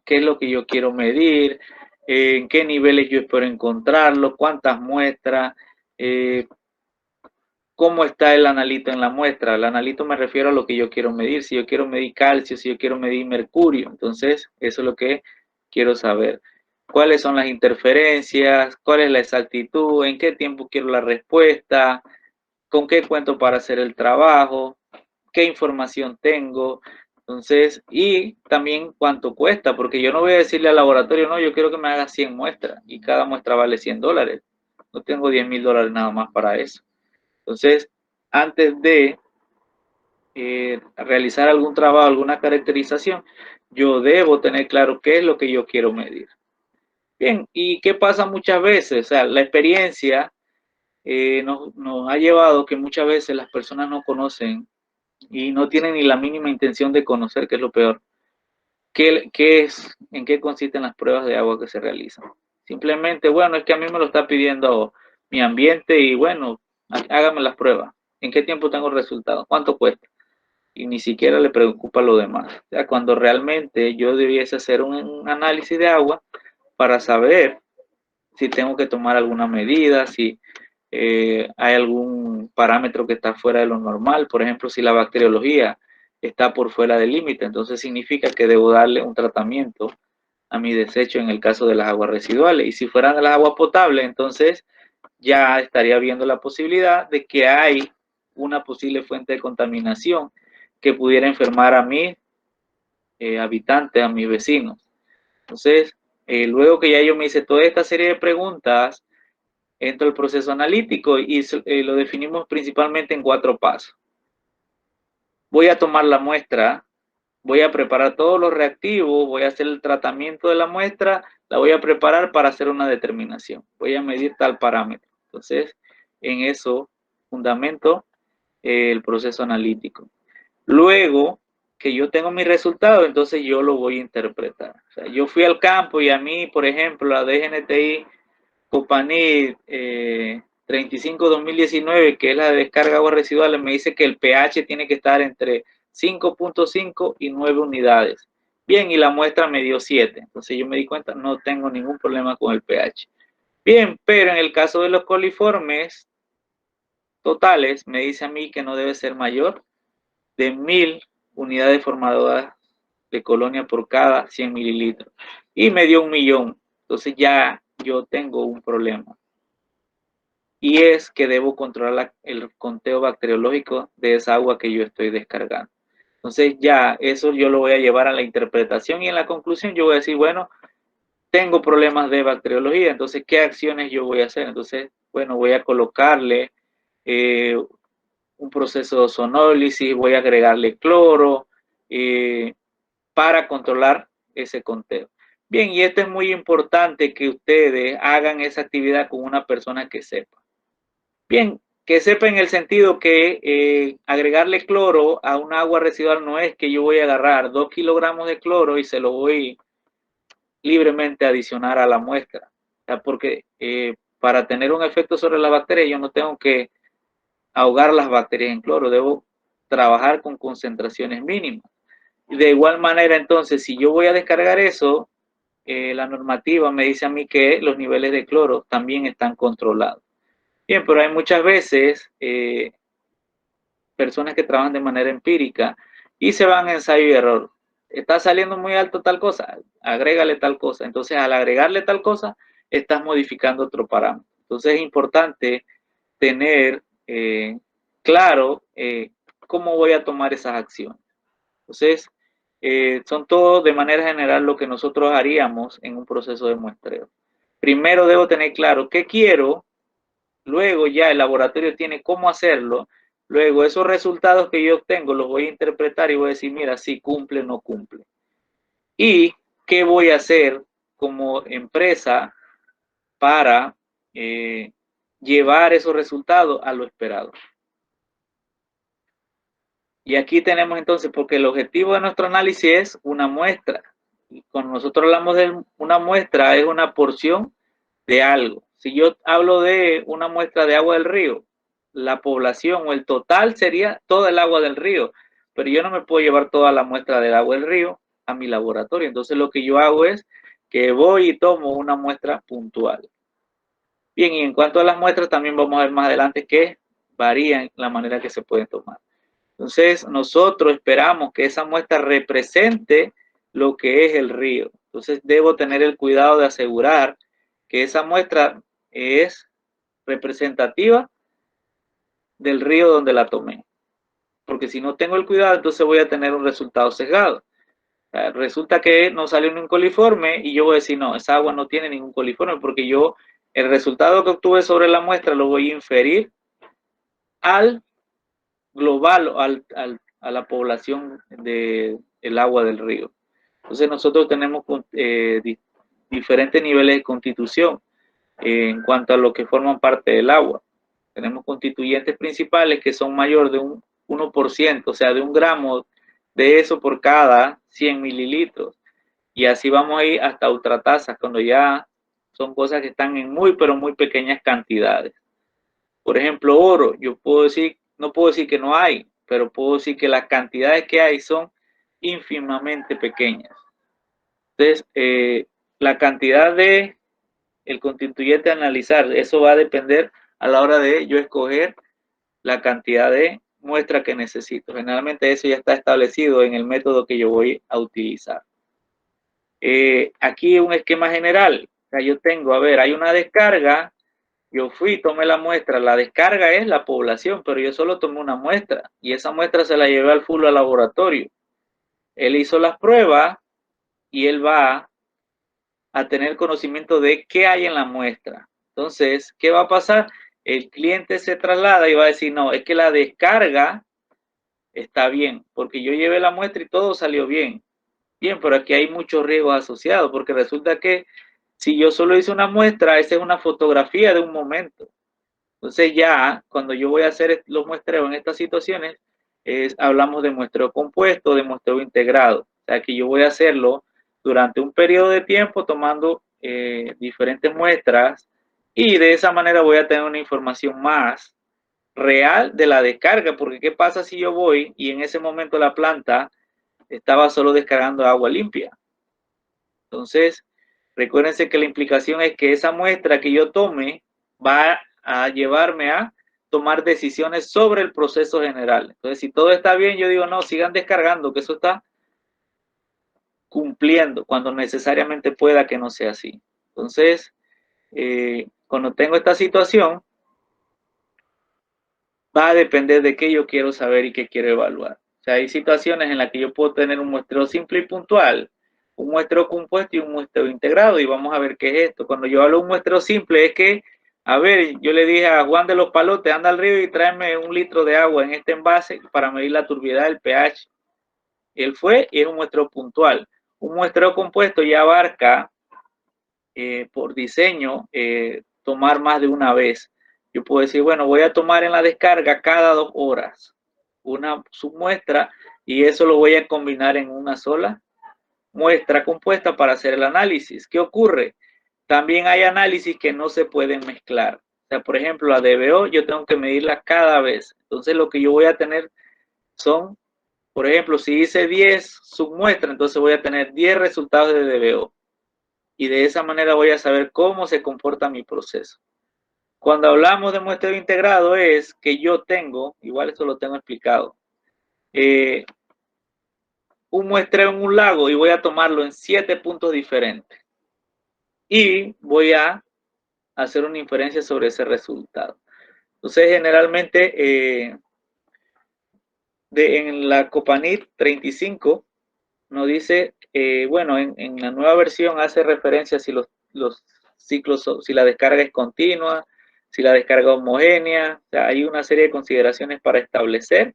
qué es lo que yo quiero medir, en qué niveles yo espero encontrarlo, cuántas muestras, cómo está el analito en la muestra. El analito me refiero a lo que yo quiero medir, si yo quiero medir calcio, si yo quiero medir mercurio. Entonces, eso es lo que quiero saber. ¿Cuáles son las interferencias? ¿Cuál es la exactitud? ¿En qué tiempo quiero la respuesta? ¿Con qué cuento para hacer el trabajo? ¿Qué información tengo? Entonces, y también cuánto cuesta, porque yo no voy a decirle al laboratorio, no, yo quiero que me haga 100 muestras y cada muestra vale $100. No tengo $10,000 nada más para eso. Entonces, antes de realizar algún trabajo, alguna caracterización, yo debo tener claro qué es lo que yo quiero medir. Bien, ¿y qué pasa muchas veces? O sea, la experiencia nos ha llevado que muchas veces las personas no conocen y no tienen ni la mínima intención de conocer, que es lo peor. ¿En qué consisten las pruebas de agua que se realizan? Simplemente, bueno, es que a mí me lo está pidiendo mi ambiente y bueno, hágame las pruebas. ¿En qué tiempo tengo el resultado? ¿Cuánto cuesta? Y ni siquiera le preocupa lo demás. O sea, cuando realmente yo debiese hacer un análisis de agua para saber si tengo que tomar alguna medida, si hay algún parámetro que está fuera de lo normal. Por ejemplo, si la bacteriología está por fuera del límite, entonces significa que debo darle un tratamiento a mi desecho en el caso de las aguas residuales. Y si fueran de las aguas potables, entonces ya estaría viendo la posibilidad de que hay una posible fuente de contaminación que pudiera enfermar a mis habitantes, a mis vecinos. Entonces, luego que ya yo me hice toda esta serie de preguntas, entro al proceso analítico y lo definimos principalmente en 4 pasos. Voy a tomar la muestra, voy a preparar todos los reactivos, voy a hacer el tratamiento de la muestra, la voy a preparar para hacer una determinación. Voy a medir tal parámetro. Entonces, en eso fundamento el proceso analítico. Luego que yo tengo mi resultado, entonces yo lo voy a interpretar. O sea, yo fui al campo y a mí, por ejemplo, la DGNTI Copanit 35-2019, que es la de descarga de aguas residuales, me dice que el pH tiene que estar entre 5.5 y 9 unidades. Bien, y la muestra me dio 7. Entonces yo me di cuenta, no tengo ningún problema con el pH. Bien, pero en el caso de los coliformes totales, me dice a mí que no debe ser mayor de 1000 unidades formadoras de colonia por cada 100 mililitros. Y me dio 1.000.000. Entonces ya yo tengo un problema. Y es que debo controlar el conteo bacteriológico de esa agua que yo estoy descargando. Entonces ya eso yo lo voy a llevar a la interpretación y en la conclusión yo voy a decir, bueno, tengo problemas de bacteriología, entonces, ¿qué acciones yo voy a hacer? Entonces, bueno, voy a colocarle un proceso de ozonólisis, voy a agregarle cloro para controlar ese conteo. Bien, y esto es muy importante que ustedes hagan esa actividad con una persona que sepa. Bien, que sepa en el sentido que agregarle cloro a un agua residual no es que yo voy a agarrar 2 kilogramos de cloro y se lo voy libremente a adicionar a la muestra. O sea, porque para tener un efecto sobre la bacteria yo no tengo que ahogar las bacterias en cloro, debo trabajar con concentraciones mínimas. De igual manera, entonces, si yo voy a descargar eso, la normativa me dice a mí que los niveles de cloro también están controlados. Bien, pero hay muchas veces personas que trabajan de manera empírica y se van a ensayo y error. Está saliendo muy alto tal cosa, agrégale tal cosa. Entonces, al agregarle tal cosa, estás modificando otro parámetro. Entonces, es importante tener claro cómo voy a tomar esas acciones. Entonces, son todo de manera general lo que nosotros haríamos en un proceso de muestreo. Primero debo tener claro qué quiero, luego ya el laboratorio tiene cómo hacerlo, luego esos resultados que yo obtengo los voy a interpretar y voy a decir, mira, si cumple o no cumple. Y qué voy a hacer como empresa para llevar esos resultados a lo esperado. Y aquí tenemos entonces, porque el objetivo de nuestro análisis es una muestra. Y cuando nosotros hablamos de una muestra, es una porción de algo. Si yo hablo de una muestra de agua del río, la población o el total sería toda el agua del río. Pero yo no me puedo llevar toda la muestra del agua del río a mi laboratorio. Entonces lo que yo hago es que voy y tomo una muestra puntual. Bien, y en cuanto a las muestras, también vamos a ver más adelante que varían la manera que se pueden tomar. Entonces, nosotros esperamos que esa muestra represente lo que es el río. Entonces, debo tener el cuidado de asegurar que esa muestra es representativa del río donde la tomé. Porque si no tengo el cuidado, entonces voy a tener un resultado sesgado. O sea, resulta que no salió un coliforme y yo voy a decir, no, esa agua no tiene ningún coliforme porque yo el resultado que obtuve sobre la muestra lo voy a inferir al global a la población del agua del río. Entonces nosotros tenemos diferentes niveles de constitución en cuanto a lo que forman parte del agua. Tenemos constituyentes principales que son mayor de un 1%, o sea, de 1 gramo de eso por cada 100 mililitros. Y así vamos a ir hasta ultratasas, cuando ya son cosas que están en muy, pero muy pequeñas cantidades. Por ejemplo, oro, yo puedo decir, no puedo decir que no hay, pero puedo decir que las cantidades que hay son ínfimamente pequeñas. Entonces, la cantidad de el constituyente a analizar, eso va a depender a la hora de yo escoger la cantidad de muestra que necesito. Generalmente eso ya está establecido en el método que yo voy a utilizar. Aquí un esquema general. O sea, yo tengo, a ver, hay una descarga. Yo fui, tomé la muestra, la descarga es la población, pero yo solo tomé una muestra y esa muestra se la llevé al full al laboratorio. Él hizo las pruebas y él va a tener conocimiento de qué hay en la muestra. Entonces, ¿qué va a pasar? El cliente se traslada y va a decir, no, es que la descarga está bien, porque yo llevé la muestra y todo salió bien. Bien, pero aquí hay muchos riesgos asociados, porque resulta que si yo solo hice una muestra, esa es una fotografía de un momento. Entonces ya cuando yo voy a hacer los muestreos en estas situaciones, hablamos de muestreo compuesto, de muestreo integrado. O sea que yo voy a hacerlo durante un periodo de tiempo tomando diferentes muestras y de esa manera voy a tener una información más real de la descarga, porque ¿qué pasa si yo voy y en ese momento la planta estaba solo descargando agua limpia? Entonces, recuérdense que la implicación es que esa muestra que yo tome va a llevarme a tomar decisiones sobre el proceso general. Entonces, si todo está bien, yo digo, no, sigan descargando, que eso está cumpliendo, cuando necesariamente pueda que no sea así. Entonces, cuando tengo esta situación, va a depender de qué yo quiero saber y qué quiero evaluar. O sea, hay situaciones en las que yo puedo tener un muestreo simple y puntual, un muestreo compuesto y un muestreo integrado, y vamos a ver qué es esto. Cuando yo hablo de un muestreo simple es que, a ver, yo le dije a Juan de los Palotes, anda al río y tráeme 1 litro de agua en este envase para medir la turbiedad del pH. Él fue y es un muestreo puntual. Un muestreo compuesto ya abarca, por diseño, tomar más de una vez. Yo puedo decir, bueno, voy a tomar en la descarga cada 2 horas una submuestra y eso lo voy a combinar en una sola muestra compuesta para hacer el análisis. ¿Qué ocurre? También hay análisis que no se pueden mezclar. O sea, por ejemplo, la DBO yo tengo que medirla cada vez. Entonces lo que yo voy a tener son, por ejemplo, si hice 10 submuestras, entonces voy a tener 10 resultados de DBO. Y de esa manera voy a saber cómo se comporta mi proceso. Cuando hablamos de muestreo integrado es que yo tengo, igual esto lo tengo explicado, un muestreo en un lago y voy a tomarlo en 7 puntos diferentes. Y voy a hacer una inferencia sobre ese resultado. Entonces, generalmente, en la Copanit 35 nos dice, bueno, en la nueva versión hace referencia si los ciclos, si la descarga es continua, si la descarga es homogénea. O sea, hay una serie de consideraciones para establecer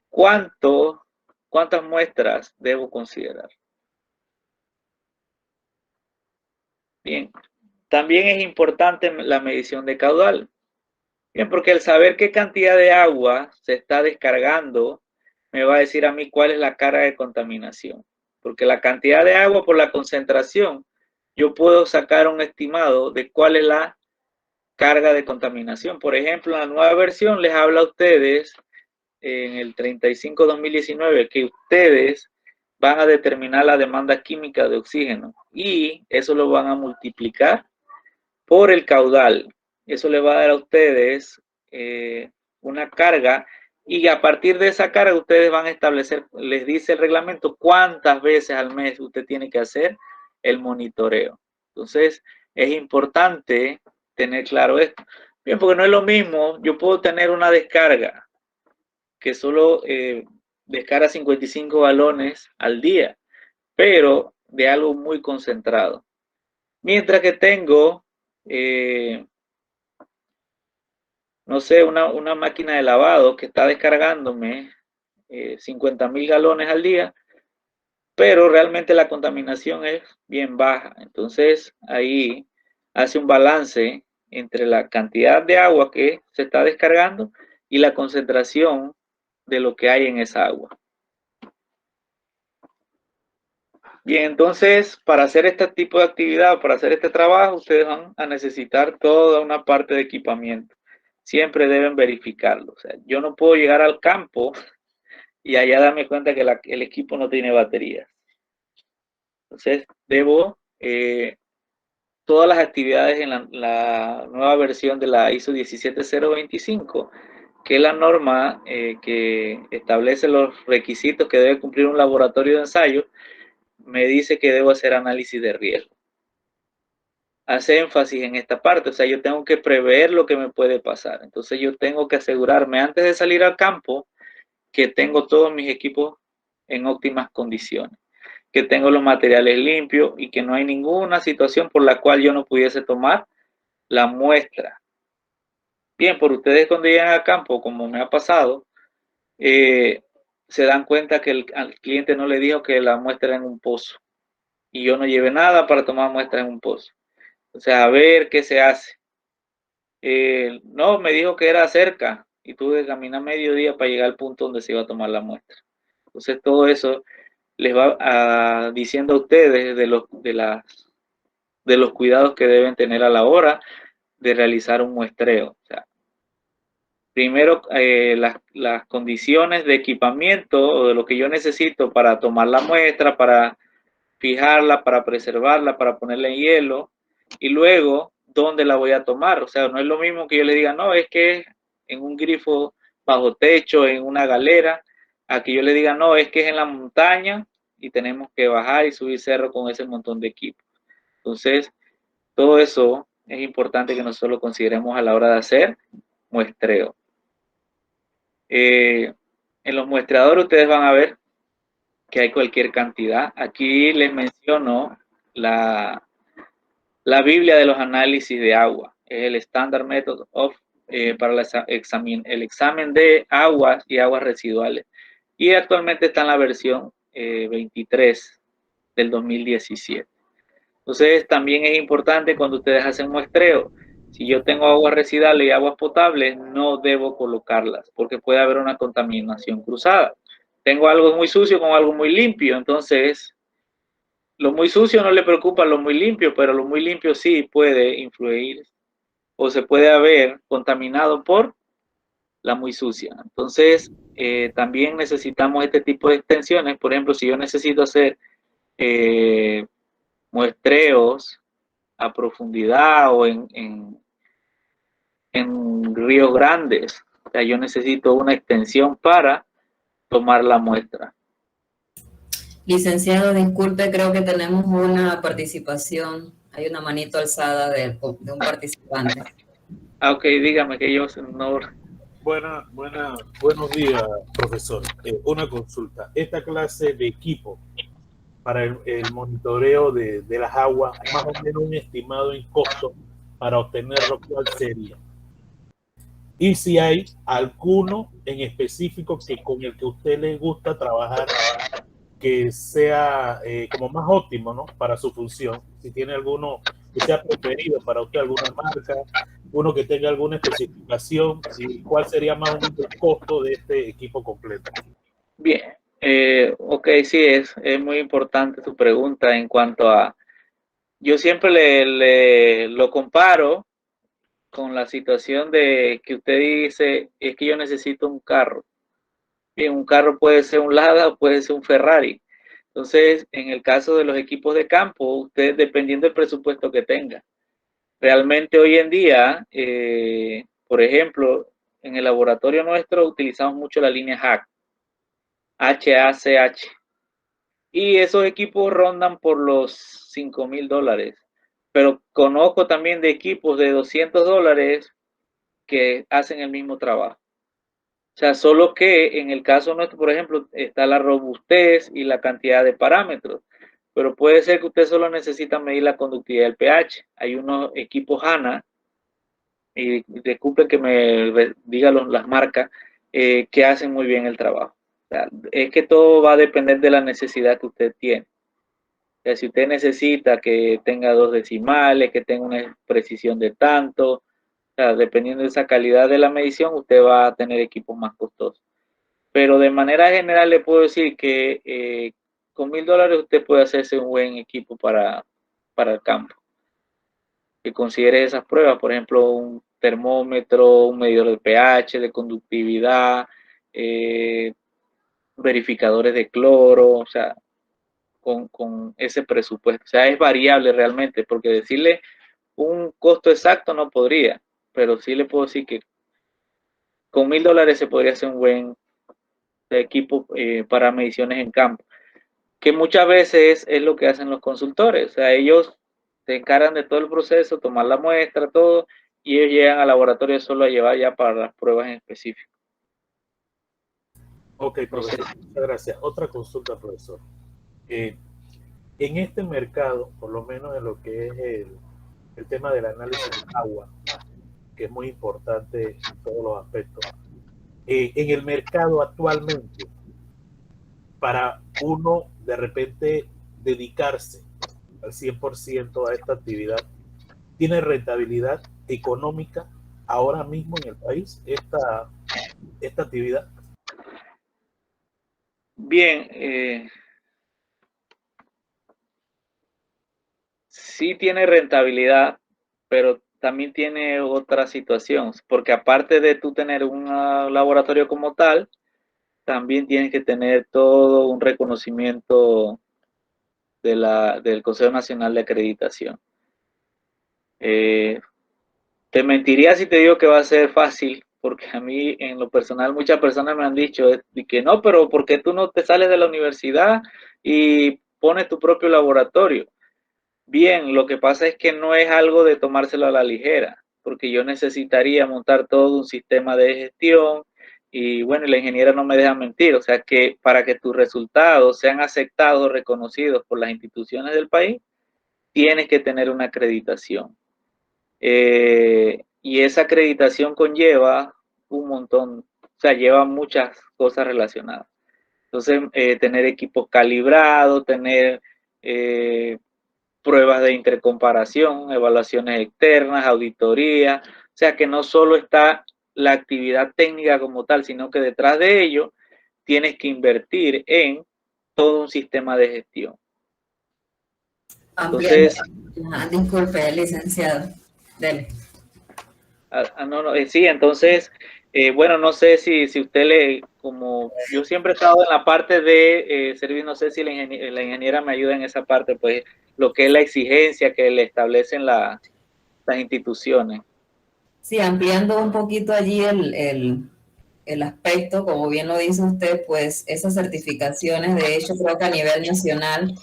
cuántas muestras debo considerar. Bien, también es importante la medición de caudal. Bien, porque el saber qué cantidad de agua se está descargando me va a decir a mí cuál es la carga de contaminación. Porque la cantidad de agua por la concentración, yo puedo sacar un estimado de cuál es la carga de contaminación. Por ejemplo, en la nueva versión les habla a ustedes, en el 35-2019, que ustedes van a determinar la demanda química de oxígeno y eso lo van a multiplicar por el caudal. Eso le va a dar a ustedes una carga y a partir de esa carga ustedes van a establecer, les dice el reglamento, cuántas veces al mes usted tiene que hacer el monitoreo. Entonces, es importante tener claro esto. Bien, porque no es lo mismo, yo puedo tener una descarga que solo descarga 55 galones al día, pero de algo muy concentrado. Mientras que tengo no sé, una máquina de lavado que está descargándome 50,000 galones al día, pero realmente la contaminación es bien baja. Entonces ahí hace un balance entre la cantidad de agua que se está descargando y la concentración de lo que hay en esa agua. Bien, entonces para hacer este tipo de actividad, para hacer este trabajo, ustedes van a necesitar toda una parte de equipamiento. Siempre deben verificarlo. O sea, yo no puedo llegar al campo y allá darme cuenta que el equipo no tiene baterías. Entonces, debo todas las actividades en la nueva versión de la ISO 17025, que es la norma que establece los requisitos que debe cumplir un laboratorio de ensayo, me dice que debo hacer análisis de riesgo. Hace énfasis en esta parte, o sea, yo tengo que prever lo que me puede pasar. Entonces yo tengo que asegurarme antes de salir al campo que tengo todos mis equipos en óptimas condiciones, que tengo los materiales limpios y que no hay ninguna situación por la cual yo no pudiese tomar la muestra. Bien, por ustedes cuando llegan al campo, como me ha pasado, se dan cuenta que al cliente no le dijo que la muestra era en un pozo y yo no llevé nada para tomar muestra en un pozo. O sea, a ver qué se hace. No, me dijo que era cerca y tuve que caminar medio día para llegar al punto donde se iba a tomar la muestra. Entonces todo eso les va diciendo a ustedes de los cuidados que deben tener a la hora de realizar un muestreo. O sea, primero, las condiciones de equipamiento o de lo que yo necesito para tomar la muestra, para fijarla, para preservarla, para ponerla en hielo, y luego, ¿dónde la voy a tomar? O sea, no es lo mismo que yo le diga, no, es que es en un grifo bajo techo, en una galera, a que yo le diga, no, es que es en la montaña y tenemos que bajar y subir cerro con ese montón de equipo. Entonces, todo eso es importante que nosotros lo consideremos a la hora de hacer muestreo. En los muestreadores ustedes van a ver que hay cualquier cantidad. Aquí les menciono la Biblia de los análisis de agua. Es el Standard Method of para el examen de aguas y aguas residuales. Y actualmente está en la versión 23 del 2017. Entonces también es importante cuando ustedes hacen muestreo, si yo tengo aguas residuales y aguas potables, no debo colocarlas porque puede haber una contaminación cruzada. Tengo algo muy sucio con algo muy limpio, entonces lo muy sucio no le preocupa a lo muy limpio, pero lo muy limpio sí puede influir o se puede haber contaminado por la muy sucia. Entonces, también necesitamos este tipo de extensiones. Por ejemplo, si yo necesito hacer muestreos a profundidad o en ríos grandes, o sea, yo necesito una extensión para tomar la muestra. Licenciado, disculpe, creo que tenemos una participación. Hay una manito alzada de un participante. Ok, dígame que yo no... Buenos días, profesor. Una consulta. Esta clase de equipo para el monitoreo de las aguas, más o menos un estimado en costo para obtenerlo, ¿cuál sería? Y si hay alguno en específico que con el que a usted le gusta trabajar, que sea como más óptimo, ¿no? Para su función. Si tiene alguno que sea preferido para usted, alguna marca, uno que tenga alguna especificación, y cuál sería más o menos el costo de este equipo completo. Bien, ok, sí, es muy importante tu pregunta en cuanto a... Yo siempre lo comparo con la situación de que usted dice, es que yo necesito un carro. Bien, un carro puede ser un Lada o puede ser un Ferrari. Entonces, en el caso de los equipos de campo, usted dependiendo del presupuesto que tenga. Realmente hoy en día, por ejemplo, en el laboratorio nuestro utilizamos mucho la línea HACH, HACH. Y esos equipos rondan por los $5,000. Pero conozco también de equipos de $200 que hacen el mismo trabajo. O sea, solo que en el caso nuestro, por ejemplo, está la robustez y la cantidad de parámetros. Pero puede ser que usted solo necesita medir la conductividad del pH. Hay unos equipos HANA, y disculpe que me diga las marcas, que hacen muy bien el trabajo. O sea, es que todo va a depender de la necesidad que usted tiene. O sea, si usted necesita que tenga 2 decimales, que tenga una precisión de tanto, o sea, dependiendo de esa calidad de la medición, usted va a tener equipos más costosos. Pero de manera general le puedo decir que con $1,000 usted puede hacerse un buen equipo para el campo. Que considere esas pruebas, por ejemplo, un termómetro, un medidor de pH, de conductividad, verificadores de cloro, o sea, con ese presupuesto. O sea, es variable realmente, porque decirle un costo exacto no podría, pero sí le puedo decir que con $1,000 se podría hacer un buen equipo para mediciones en campo, que muchas veces es lo que hacen los consultores. O sea, ellos se encargan de todo el proceso, tomar la muestra, todo, y ellos llegan al laboratorio solo a llevar ya para las pruebas en específico. Ok, profesor, muchas gracias. Otra consulta, profesor. En este mercado, por lo menos en lo que es el tema del análisis de agua, que es muy importante en todos los aspectos, en el mercado actualmente, para uno de repente dedicarse al 100% a esta actividad, ¿tiene rentabilidad económica ahora mismo en el país esta actividad? Bien, sí tiene rentabilidad, pero también tiene otra situación, porque aparte de tú tener un laboratorio como tal, también tienes que tener todo un reconocimiento del Consejo Nacional de Acreditación. Te mentiría si te digo que va a ser fácil, porque a mí en lo personal muchas personas me han dicho que no, pero ¿por qué tú no te sales de la universidad y pones tu propio laboratorio? Bien, lo que pasa es que no es algo de tomárselo a la ligera, porque yo necesitaría montar todo un sistema de gestión y bueno, la ingeniera no me deja mentir, o sea que para que tus resultados sean aceptados o reconocidos por las instituciones del país, tienes que tener una acreditación. Y esa acreditación conlleva un montón, o sea, lleva muchas cosas relacionadas. Entonces, tener equipos calibrados, tener pruebas de intercomparación, evaluaciones externas, auditoría, o sea que no solo está la actividad técnica como tal, sino que detrás de ello tienes que invertir en todo un sistema de gestión. Entonces, Disculpe, licenciado. Dele. Sí, entonces, bueno, no sé si usted como yo siempre he estado en la parte de servicio, no sé si la ingeniera me ayuda en esa parte, pues lo que es la exigencia que le establecen las instituciones. Sí, ampliando un poquito allí el aspecto, como bien lo dice usted, pues esas certificaciones, de hecho, creo que a nivel nacional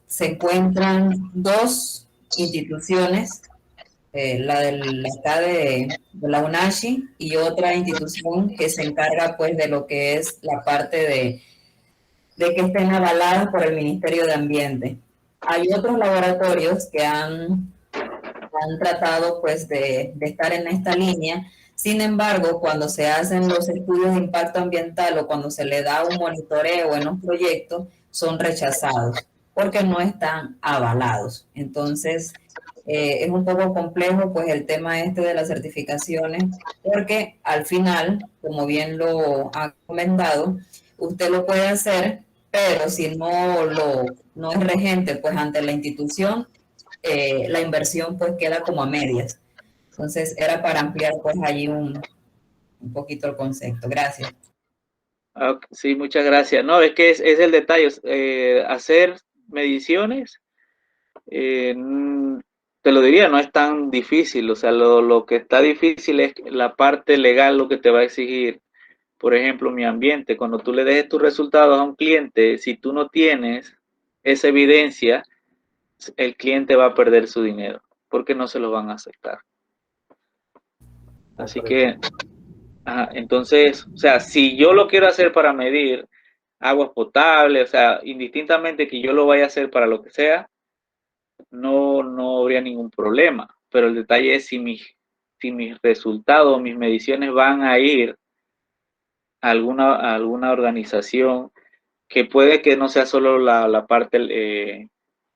se encuentran dos instituciones, la acá de la UNACHI y otra institución que se encarga pues de lo que es la parte de que estén avaladas por el Ministerio de Ambiente. Hay otros laboratorios que han tratado pues de estar en esta línea. Sin embargo, cuando se hacen los estudios de impacto ambiental o cuando se le da un monitoreo en los proyectos, son rechazados porque no están avalados. Entonces, es un poco complejo pues el tema este de las certificaciones, porque al final, como bien lo ha comentado, usted lo puede hacer, pero si no es regente pues ante la institución, la inversión pues queda como a medias. Entonces era para ampliar pues allí un poquito el concepto. Gracias. Sí, muchas gracias. No, es que es el detalle, hacer mediciones, te lo diría, no es tan difícil, o sea, lo que está difícil es la parte legal, lo que te va a exigir. Por ejemplo, mi ambiente, cuando tú le dejes tus resultados a un cliente, si tú no tienes esa evidencia, el cliente va a perder su dinero, porque no se lo van a aceptar. Así que, entonces, o sea, si yo lo quiero hacer para medir aguas potables, o sea, indistintamente que yo lo vaya a hacer para lo que sea, no habría ningún problema. Pero el detalle es si mis resultados, mis mediciones van a ir a alguna organización que puede que no sea solo la parte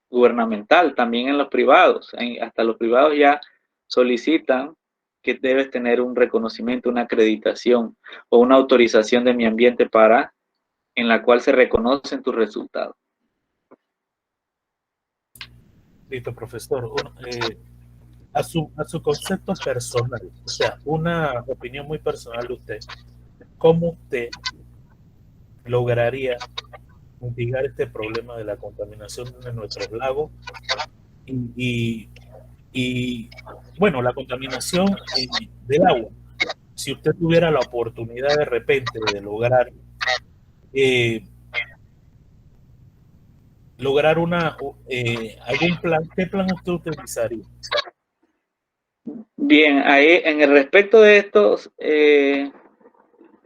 gubernamental, también en los privados. Hasta los privados ya solicitan que debes tener un reconocimiento, una acreditación o una autorización de mi ambiente en la cual se reconocen tus resultados. Listo, profesor. A su concepto personal, o sea, una opinión muy personal de usted, ¿cómo usted lograría mitigar este problema de la contaminación de nuestros lagos y bueno, la contaminación del agua? Si usted tuviera la oportunidad de repente de lograr algún plan, ¿qué plan usted utilizaría? Bien, ahí en el respecto de estos,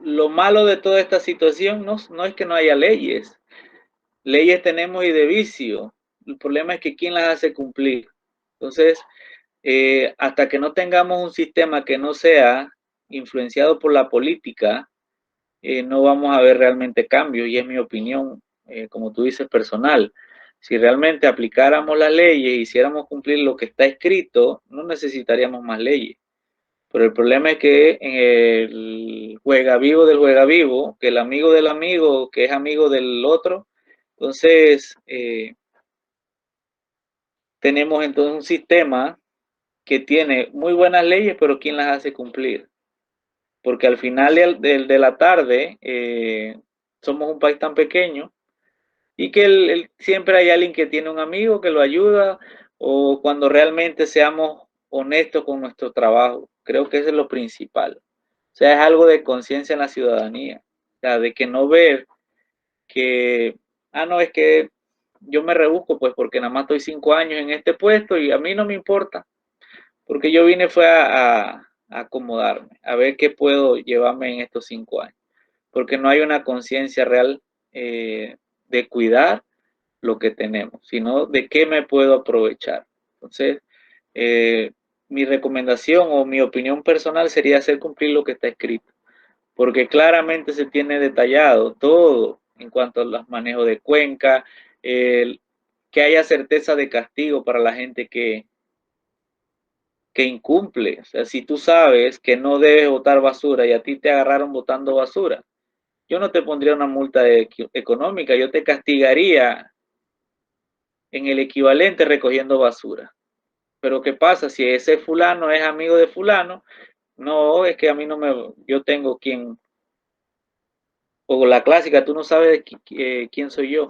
lo malo de toda esta situación no es que no haya leyes. Leyes tenemos y de vicio. El problema es que quién las hace cumplir. Entonces, hasta que no tengamos un sistema que no sea influenciado por la política, no vamos a ver realmente cambios, y es mi opinión, como tú dices, personal. Si realmente aplicáramos las leyes e hiciéramos cumplir lo que está escrito, no necesitaríamos más leyes. Pero el problema es que el juega vivo del juega vivo, que el amigo del amigo, que es amigo del otro, entonces tenemos entonces un sistema que tiene muy buenas leyes, pero ¿quién las hace cumplir? Porque al final de la tarde somos un país tan pequeño y que siempre hay alguien que tiene un amigo que lo ayuda, o cuando realmente seamos honestos con nuestro trabajo. Creo que eso es lo principal. O sea, es algo de conciencia en la ciudadanía. O sea, de que no ver que, no, es que yo me rebusco pues porque nada más estoy 5 años en este puesto y a mí no me importa. Porque yo vine fue a acomodarme, a ver qué puedo llevarme en estos 5 años. Porque no hay una conciencia real de cuidar lo que tenemos, sino de qué me puedo aprovechar. Entonces, mi recomendación o mi opinión personal sería hacer cumplir lo que está escrito, porque claramente se tiene detallado todo en cuanto a los manejos de cuenca, que haya certeza de castigo para la gente que incumple. O sea, si tú sabes que no debes botar basura y a ti te agarraron botando basura, yo no te pondría una multa económica, yo te castigaría en el equivalente recogiendo basura. Pero ¿qué pasa? Si ese fulano es amigo de fulano, no, es que a mí no me, yo tengo quien, o la clásica, tú no sabes quién soy yo.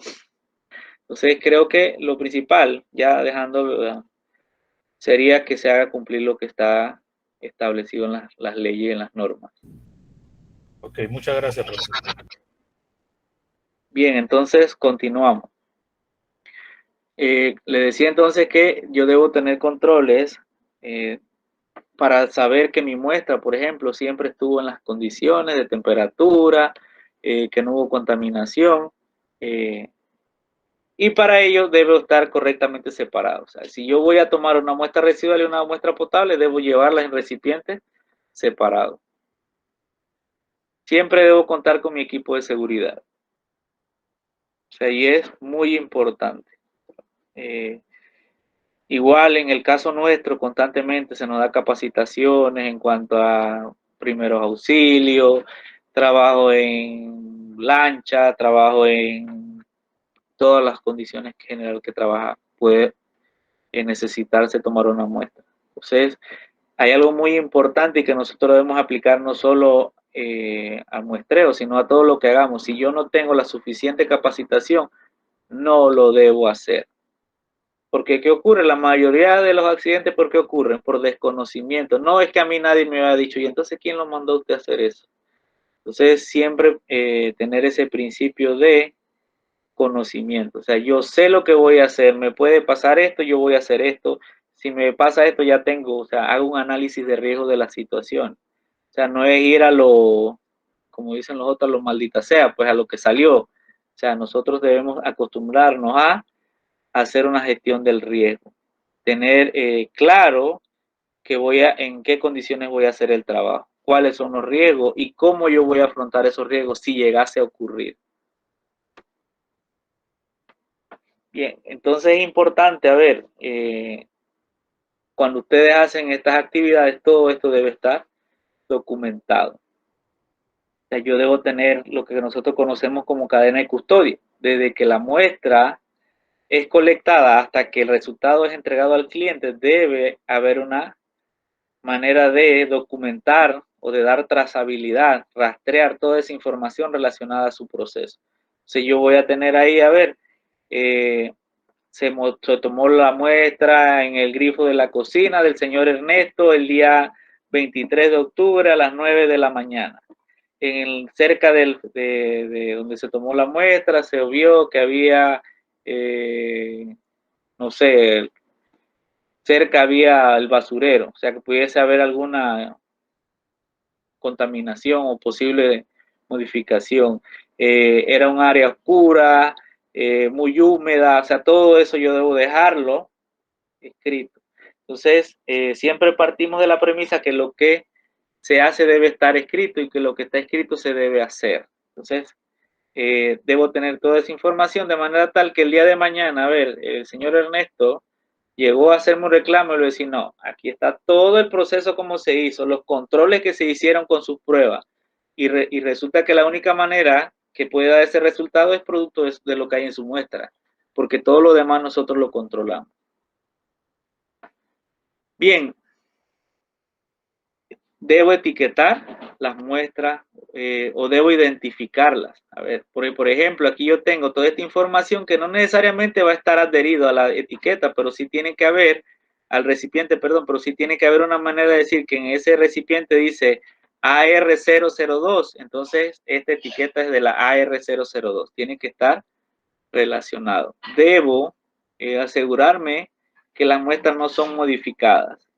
Entonces creo que lo principal, ya dejando, sería que se haga cumplir lo que está establecido en las leyes y en las normas. Ok, muchas gracias, profesor. Bien, entonces continuamos. Le decía entonces que yo debo tener controles para saber que mi muestra, por ejemplo, siempre estuvo en las condiciones de temperatura, que no hubo contaminación, y para ello debo estar correctamente separado. O sea, si yo voy a tomar una muestra residual y una muestra potable, debo llevarlas en recipientes separados. Siempre debo contar con mi equipo de seguridad. O sea, y es muy importante. Igual en el caso nuestro, constantemente se nos da capacitaciones en cuanto a primeros auxilios, trabajo en lancha, trabajo en todas las condiciones general que trabaja puede necesitarse tomar una muestra. Entonces, hay algo muy importante y que nosotros debemos aplicar no solo al muestreo, sino a todo lo que hagamos. Si yo no tengo la suficiente capacitación, no lo debo hacer. Porque ¿qué ocurre? La mayoría de los accidentes, ¿por qué ocurren? Por desconocimiento. No es que a mí nadie me había dicho, y entonces ¿quién lo mandó a usted a hacer eso? Entonces siempre tener ese principio de conocimiento. O sea, yo sé lo que voy a hacer, me puede pasar esto, yo voy a hacer esto. Si me pasa esto, ya tengo, o sea, hago un análisis de riesgo de la situación. O sea, no es ir a lo, como dicen los otros, lo maldita sea, pues a lo que salió. O sea, nosotros debemos acostumbrarnos a hacer una gestión del riesgo. Tener claro que en qué condiciones voy a hacer el trabajo, cuáles son los riesgos y cómo yo voy a afrontar esos riesgos si llegase a ocurrir. Bien, entonces es importante, a ver, cuando ustedes hacen estas actividades, todo esto debe estar documentado. O sea, yo debo tener lo que nosotros conocemos como cadena de custodia, desde que la muestra es colectada hasta que el resultado es entregado al cliente, debe haber una manera de documentar o de dar trazabilidad, rastrear toda esa información relacionada a su proceso. Si yo voy a tener ahí, a ver, se tomó la muestra en el grifo de la cocina del señor Ernesto el día 23 de octubre a las 9 de la mañana. Cerca de donde se tomó la muestra se vio que había, no sé, cerca había el basurero, o sea que pudiese haber alguna contaminación o posible modificación. Era un área oscura, muy húmeda, o sea, todo eso yo debo dejarlo escrito. Entonces, siempre partimos de la premisa que lo que se hace debe estar escrito y que lo que está escrito se debe hacer. Entonces, debo tener toda esa información de manera tal que el día de mañana, a ver, el señor Ernesto llegó a hacerme un reclamo y le decía, no, aquí está todo el proceso como se hizo, los controles que se hicieron con sus pruebas y resulta que la única manera que puede dar ese resultado es producto de lo que hay en su muestra, porque todo lo demás nosotros lo controlamos. Bien, debo etiquetar las muestras o debo identificarlas. A ver, por ejemplo, aquí yo tengo toda esta información que no necesariamente va a estar adherido a la etiqueta, pero sí tiene que haber, al recipiente, perdón, pero sí tiene que haber una manera de decir que en ese recipiente dice AR002, entonces esta etiqueta es de la AR002, tiene que estar relacionado. Debo asegurarme que las muestras no son modificadas.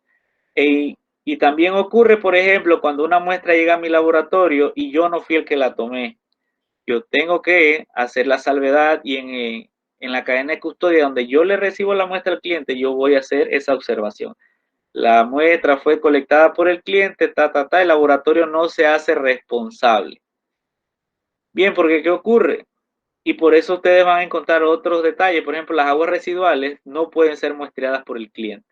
Y también ocurre, por ejemplo, cuando una muestra llega a mi laboratorio y yo no fui el que la tomé. Yo tengo que hacer la salvedad y en la cadena de custodia donde yo le recibo la muestra al cliente, yo voy a hacer esa observación. La muestra fue colectada por el cliente, el laboratorio no se hace responsable. Bien, porque ¿qué ocurre? Y por eso ustedes van a encontrar otros detalles. Por ejemplo, las aguas residuales no pueden ser muestreadas por el cliente.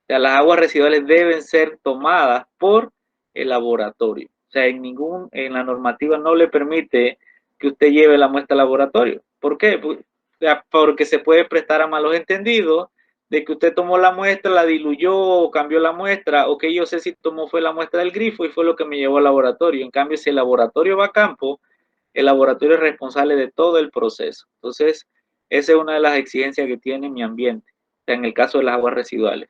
O sea, las aguas residuales deben ser tomadas por el laboratorio. O sea, en la normativa no le permite que usted lleve la muestra al laboratorio. ¿Por qué? Porque se puede prestar a malos entendidos de que usted tomó la muestra, la diluyó o cambió la muestra, o que yo sé si tomó fue la muestra del grifo y fue lo que me llevó al laboratorio. En cambio, si el laboratorio va a campo, el laboratorio es responsable de todo el proceso. Entonces, esa es una de las exigencias que tiene mi ambiente, en el caso de las aguas residuales.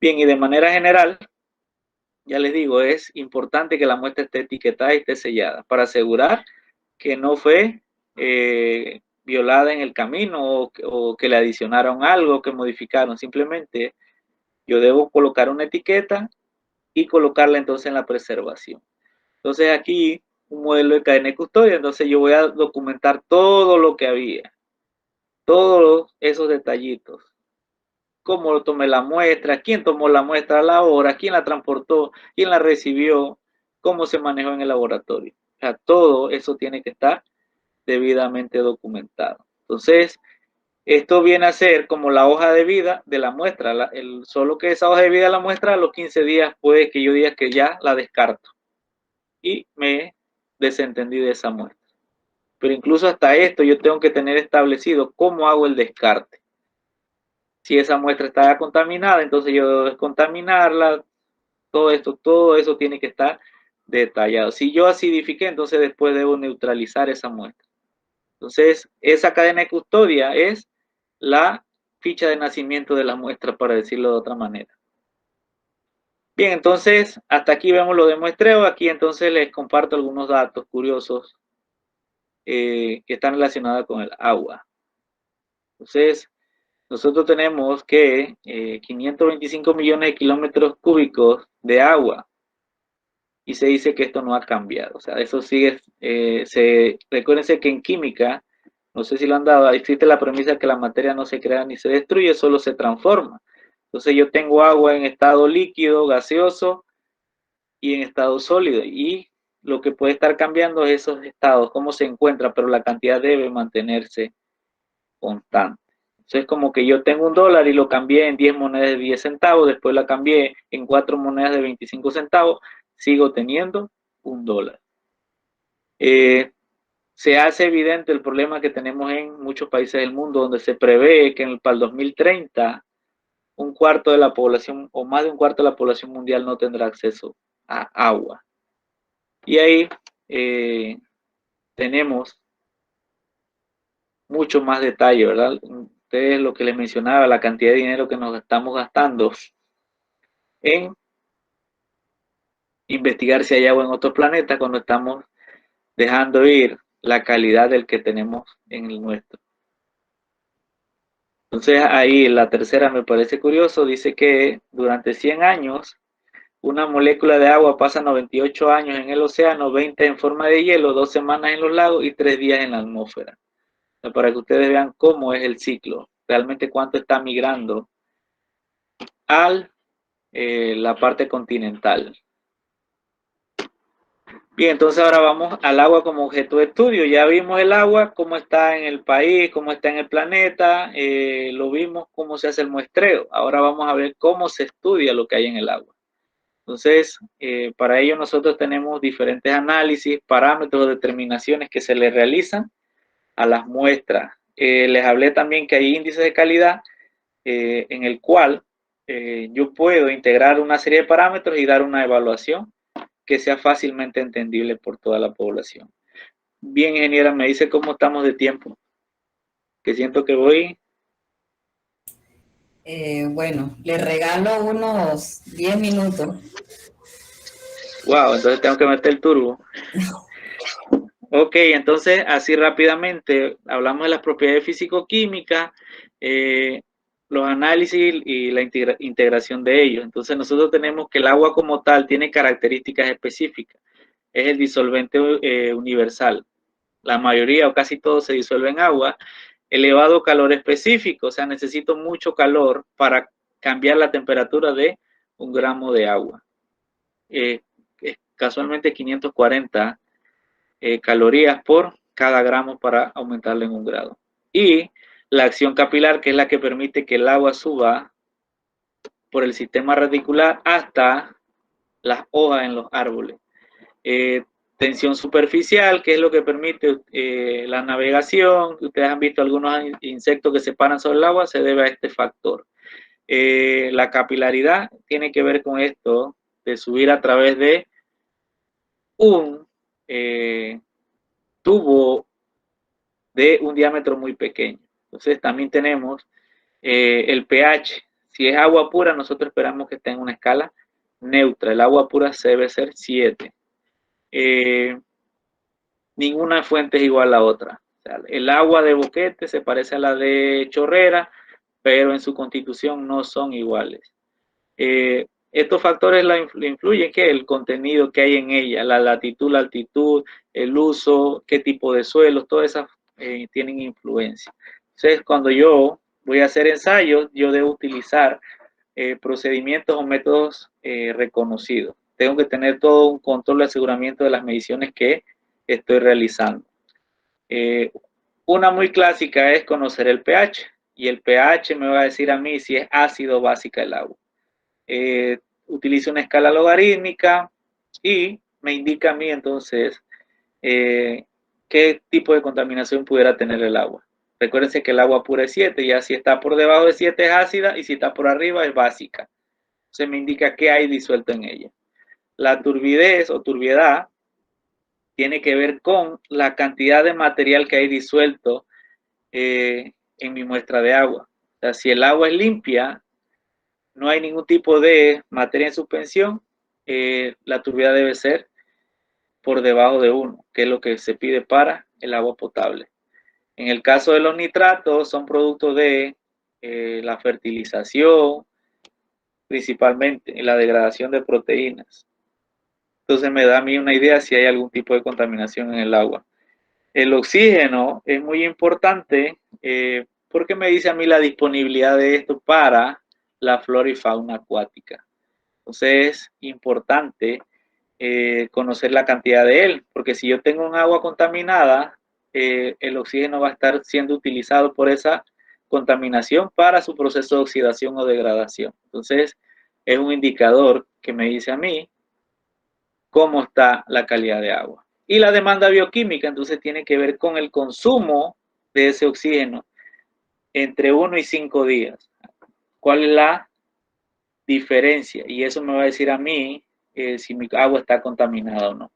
Bien, y de manera general, ya les digo, es importante que la muestra esté etiquetada y esté sellada para asegurar que no fue violada en el camino o que le adicionaron algo, que modificaron. Simplemente yo debo colocar una etiqueta y colocarla entonces en la preservación. Entonces aquí un modelo de cadena de custodia, entonces yo voy a documentar todo lo que había, todos esos detallitos. Cómo tomé la muestra, quién tomó la muestra a la hora, quién la transportó, quién la recibió, cómo se manejó en el laboratorio. O sea, todo eso tiene que estar debidamente documentado. Entonces, esto viene a ser como la hoja de vida de la muestra. Solo que esa hoja de vida de la muestra a los 15 días puede que yo diga que ya la descarto y me desentendí de esa muestra. Pero incluso hasta esto yo tengo que tener establecido cómo hago el descarte. Si esa muestra está contaminada, entonces yo debo descontaminarla. Todo eso tiene que estar detallado. Si yo acidifiqué, entonces después debo neutralizar esa muestra. Entonces, esa cadena de custodia es la ficha de nacimiento de la muestra, para decirlo de otra manera. Bien, entonces, hasta aquí vemos lo de muestreo. Aquí entonces les comparto algunos datos curiosos que están relacionados con el agua. Entonces, nosotros tenemos que 525 millones de kilómetros cúbicos de agua y se dice que esto no ha cambiado. O sea, eso sigue, recuérdense que en química, no sé si lo han dado, existe la premisa que la materia no se crea ni se destruye, solo se transforma. Entonces yo tengo agua en estado líquido, gaseoso y en estado sólido. Y lo que puede estar cambiando es esos estados, cómo se encuentra, pero la cantidad debe mantenerse constante. Entonces, como que yo tengo $1 y lo cambié en 10 monedas de 10 centavos, después la cambié en 4 monedas de 25 centavos, sigo teniendo $1. Se hace evidente el problema que tenemos en muchos países del mundo, donde se prevé que para el 2030 un cuarto de la población o más de un cuarto de la población mundial no tendrá acceso a agua. Y ahí tenemos mucho más detalle, ¿verdad? Ustedes lo que les mencionaba, la cantidad de dinero que nos estamos gastando en investigar si hay agua en otros planetas cuando estamos dejando ir la calidad del que tenemos en el nuestro. Entonces ahí la tercera me parece curioso, dice que durante 100 años una molécula de agua pasa 98 años en el océano, 20 en forma de hielo, 2 semanas en los lagos y 3 días en la atmósfera. O sea, para que ustedes vean cómo es el ciclo, realmente cuánto está migrando a la parte continental. Bien, entonces ahora vamos al agua como objeto de estudio. Ya vimos el agua, cómo está en el país, cómo está en el planeta, lo vimos cómo se hace el muestreo. Ahora vamos a ver cómo se estudia lo que hay en el agua. Entonces, para ello nosotros tenemos diferentes análisis, parámetros, determinaciones que se le realizan a las muestras. Les hablé también que hay índices de calidad en el cual yo puedo integrar una serie de parámetros y dar una evaluación que sea fácilmente entendible por toda la población. Bien, ingeniera, me dice cómo estamos de tiempo, que siento que voy. Bueno, le regalo unos 10 minutos. Wow, entonces tengo que meter el turbo. Ok, entonces así rápidamente hablamos de las propiedades físico-químicas, los análisis y la integración de ellos. Entonces nosotros tenemos que el agua como tal tiene características específicas. Es el disolvente universal. La mayoría o casi todo se disuelve en agua. Elevado calor específico, o sea, necesito mucho calor para cambiar la temperatura de 1 gramo de agua. Casualmente 540 calorías por cada gramo para aumentarlo en 1 grado. Y la acción capilar, que es la que permite que el agua suba por el sistema radicular hasta las hojas en los árboles. Tensión superficial, que es lo que permite la navegación. Ustedes han visto algunos insectos que se paran sobre el agua, se debe a este factor. La capilaridad tiene que ver con esto de subir a través de un tubo de un diámetro muy pequeño. Entonces también tenemos el pH. Si es agua pura, nosotros esperamos que esté en una escala neutra. El agua pura debe ser 7. Ninguna fuente es igual a la otra. O sea, el agua de boquete se parece a la de chorrera, pero en su constitución no son iguales. Estos factores la influyen, que el contenido que hay en ella, la latitud, la altitud, el uso, qué tipo de suelos, todas esas tienen influencia. Entonces, cuando yo voy a hacer ensayos, yo debo utilizar procedimientos o métodos reconocidos. Tengo que tener todo un control de aseguramiento de las mediciones que estoy realizando. Una muy clásica es conocer el pH, y el pH me va a decir a mí si es ácido o básica el agua. Utilizo una escala logarítmica y me indica a mí entonces qué tipo de contaminación pudiera tener el agua. Recuérdense que el agua pura es 7, ya si está por debajo de 7 es ácida y si está por arriba es básica. Se me indica qué hay disuelto en ella. La turbidez o turbiedad tiene que ver con la cantidad de material que hay disuelto en mi muestra de agua. O sea, si el agua es limpia, no hay ningún tipo de materia en suspensión, la turbidez debe ser por debajo de 1, que es lo que se pide para el agua potable. En el caso de los nitratos, son productos de la fertilización, principalmente en la degradación de proteínas. Entonces me da a mí una idea si hay algún tipo de contaminación en el agua. El oxígeno es muy importante porque me dice a mí la disponibilidad de esto para la flora y fauna acuática. Entonces es importante conocer la cantidad de él, porque si yo tengo un agua contaminada, el oxígeno va a estar siendo utilizado por esa contaminación para su proceso de oxidación o degradación. Entonces es un indicador que me dice a mí cómo está la calidad de agua. Y la demanda bioquímica, entonces, tiene que ver con el consumo de ese oxígeno entre 1 y 5 días. ¿Cuál es la diferencia? Y eso me va a decir a mí si mi agua está contaminada o no.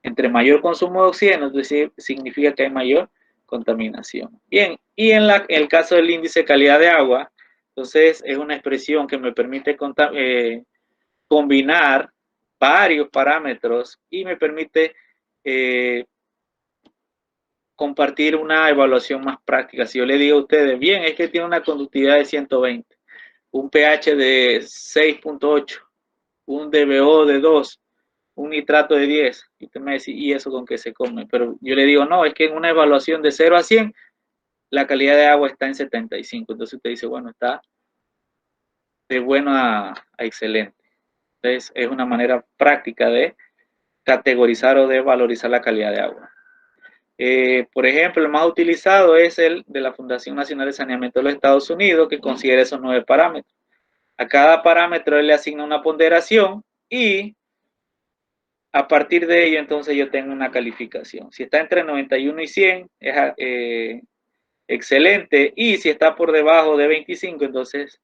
Entre mayor consumo de oxígeno, entonces significa que hay mayor contaminación. Bien, y en el caso del índice de calidad de agua, entonces es una expresión que me permite combinar varios parámetros y me permite compartir una evaluación más práctica. Si yo le digo a ustedes, bien, es que tiene una conductividad de 120, un pH de 6.8, un DBO de 2, un nitrato de 10, y usted me dice, ¿y eso con qué se come? Pero yo le digo, no, es que en una evaluación de 0 a 100, la calidad de agua está en 75. Entonces usted dice, bueno, está de bueno a excelente. Entonces es una manera práctica de categorizar o de valorizar la calidad de agua. Por ejemplo, el más utilizado es el de la Fundación Nacional de Saneamiento de los Estados Unidos, que considera esos 9 parámetros. A cada parámetro él le asigna una ponderación y a partir de ello entonces yo tengo una calificación. Si está entre 91 y 100 es excelente, y si está por debajo de 25 entonces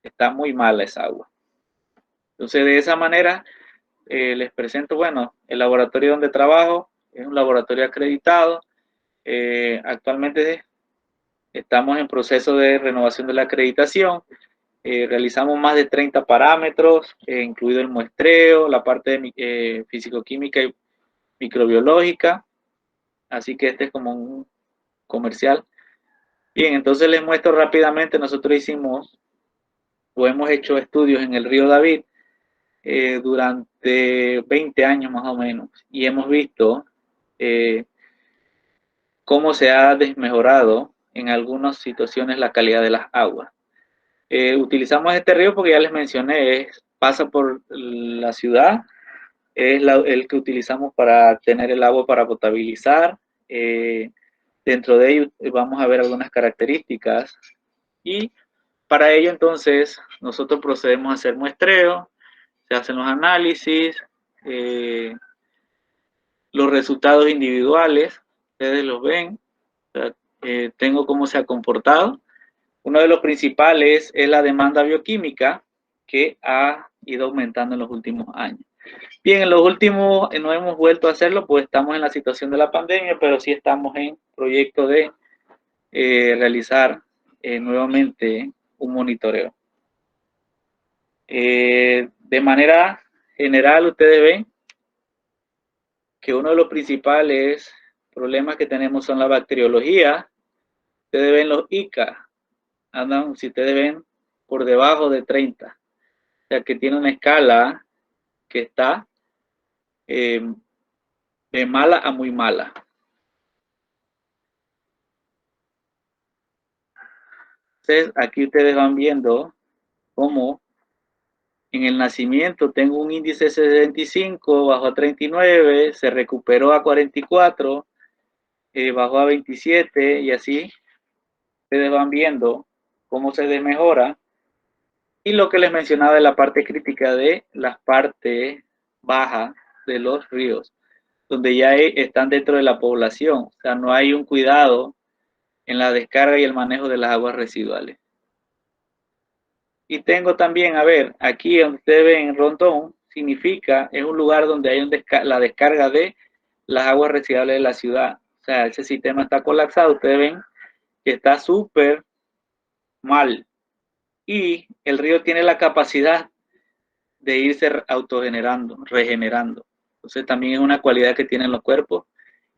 está muy mala esa agua. Entonces de esa manera les presento, bueno, el laboratorio donde trabajo es un laboratorio acreditado. Actualmente estamos en proceso de renovación de la acreditación. Realizamos más de 30 parámetros, incluido el muestreo, la parte de físico-química y microbiológica. Así que este es como un comercial. Bien, entonces les muestro rápidamente. Nosotros hicimos o hemos hecho estudios en el río David durante 20 años más o menos, y hemos visto cómo se ha desmejorado en algunas situaciones la calidad de las aguas. Utilizamos este río porque ya les mencioné, pasa por la ciudad, es el que utilizamos para tener el agua para potabilizar. Dentro de ello vamos a ver algunas características, y para ello entonces nosotros procedemos a hacer muestreo, se hacen los análisis, los resultados individuales, ustedes los ven. O sea, tengo cómo se ha comportado Uno de los principales es la demanda bioquímica, que ha ido aumentando en los últimos años. Bien, en los últimos no hemos vuelto a hacerlo, pues estamos en la situación de la pandemia, pero sí estamos en proyecto de realizar nuevamente un monitoreo. De manera general, ustedes ven que uno de los principales problemas que tenemos son la bacteriología. Ustedes ven los ICA, andan, si ustedes ven, por debajo de 30. O sea que tiene una escala que está de mala a muy mala. Entonces, aquí ustedes van viendo cómo en el nacimiento tengo un índice de 65, bajó a 39, se recuperó a 44, bajó a 27 y así ustedes van viendo cómo se desmejora. Y lo que les mencionaba de la parte crítica de las partes bajas de los ríos, donde ya están dentro de la población. O sea, no hay un cuidado en la descarga y el manejo de las aguas residuales. Y tengo también, a ver, aquí donde ustedes ven Rondón, significa, es un lugar donde hay la descarga de las aguas residuales de la ciudad. O sea, ese sistema está colapsado, ustedes ven que está súper mal. Y el río tiene la capacidad de irse autogenerando, regenerando. Entonces también es una cualidad que tienen los cuerpos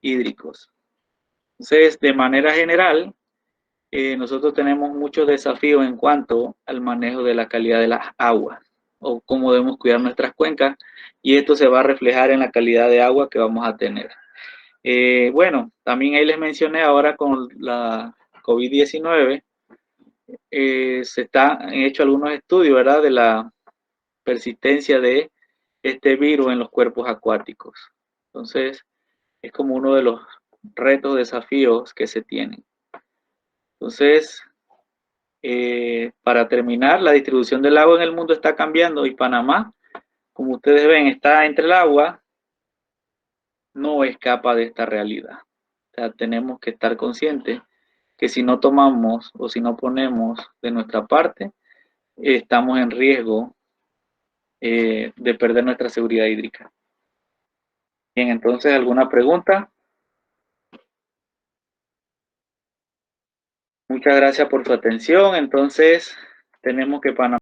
hídricos. Entonces, de manera general, nosotros tenemos muchos desafíos en cuanto al manejo de la calidad de las aguas o cómo debemos cuidar nuestras cuencas, y esto se va a reflejar en la calidad de agua que vamos a tener. Bueno, también ahí les mencioné ahora con la COVID-19, se están hecho algunos estudios, ¿verdad?, de la persistencia de este virus en los cuerpos acuáticos. Entonces, es como uno de los retos, desafíos que se tienen. Entonces, para terminar, la distribución del agua en el mundo está cambiando y Panamá, como ustedes ven, está entre el agua, no escapa de esta realidad. O sea, tenemos que estar conscientes que si no tomamos o si no ponemos de nuestra parte, estamos en riesgo de perder nuestra seguridad hídrica. Bien, entonces, ¿alguna pregunta? Muchas gracias por su atención. Entonces, tenemos que Panamá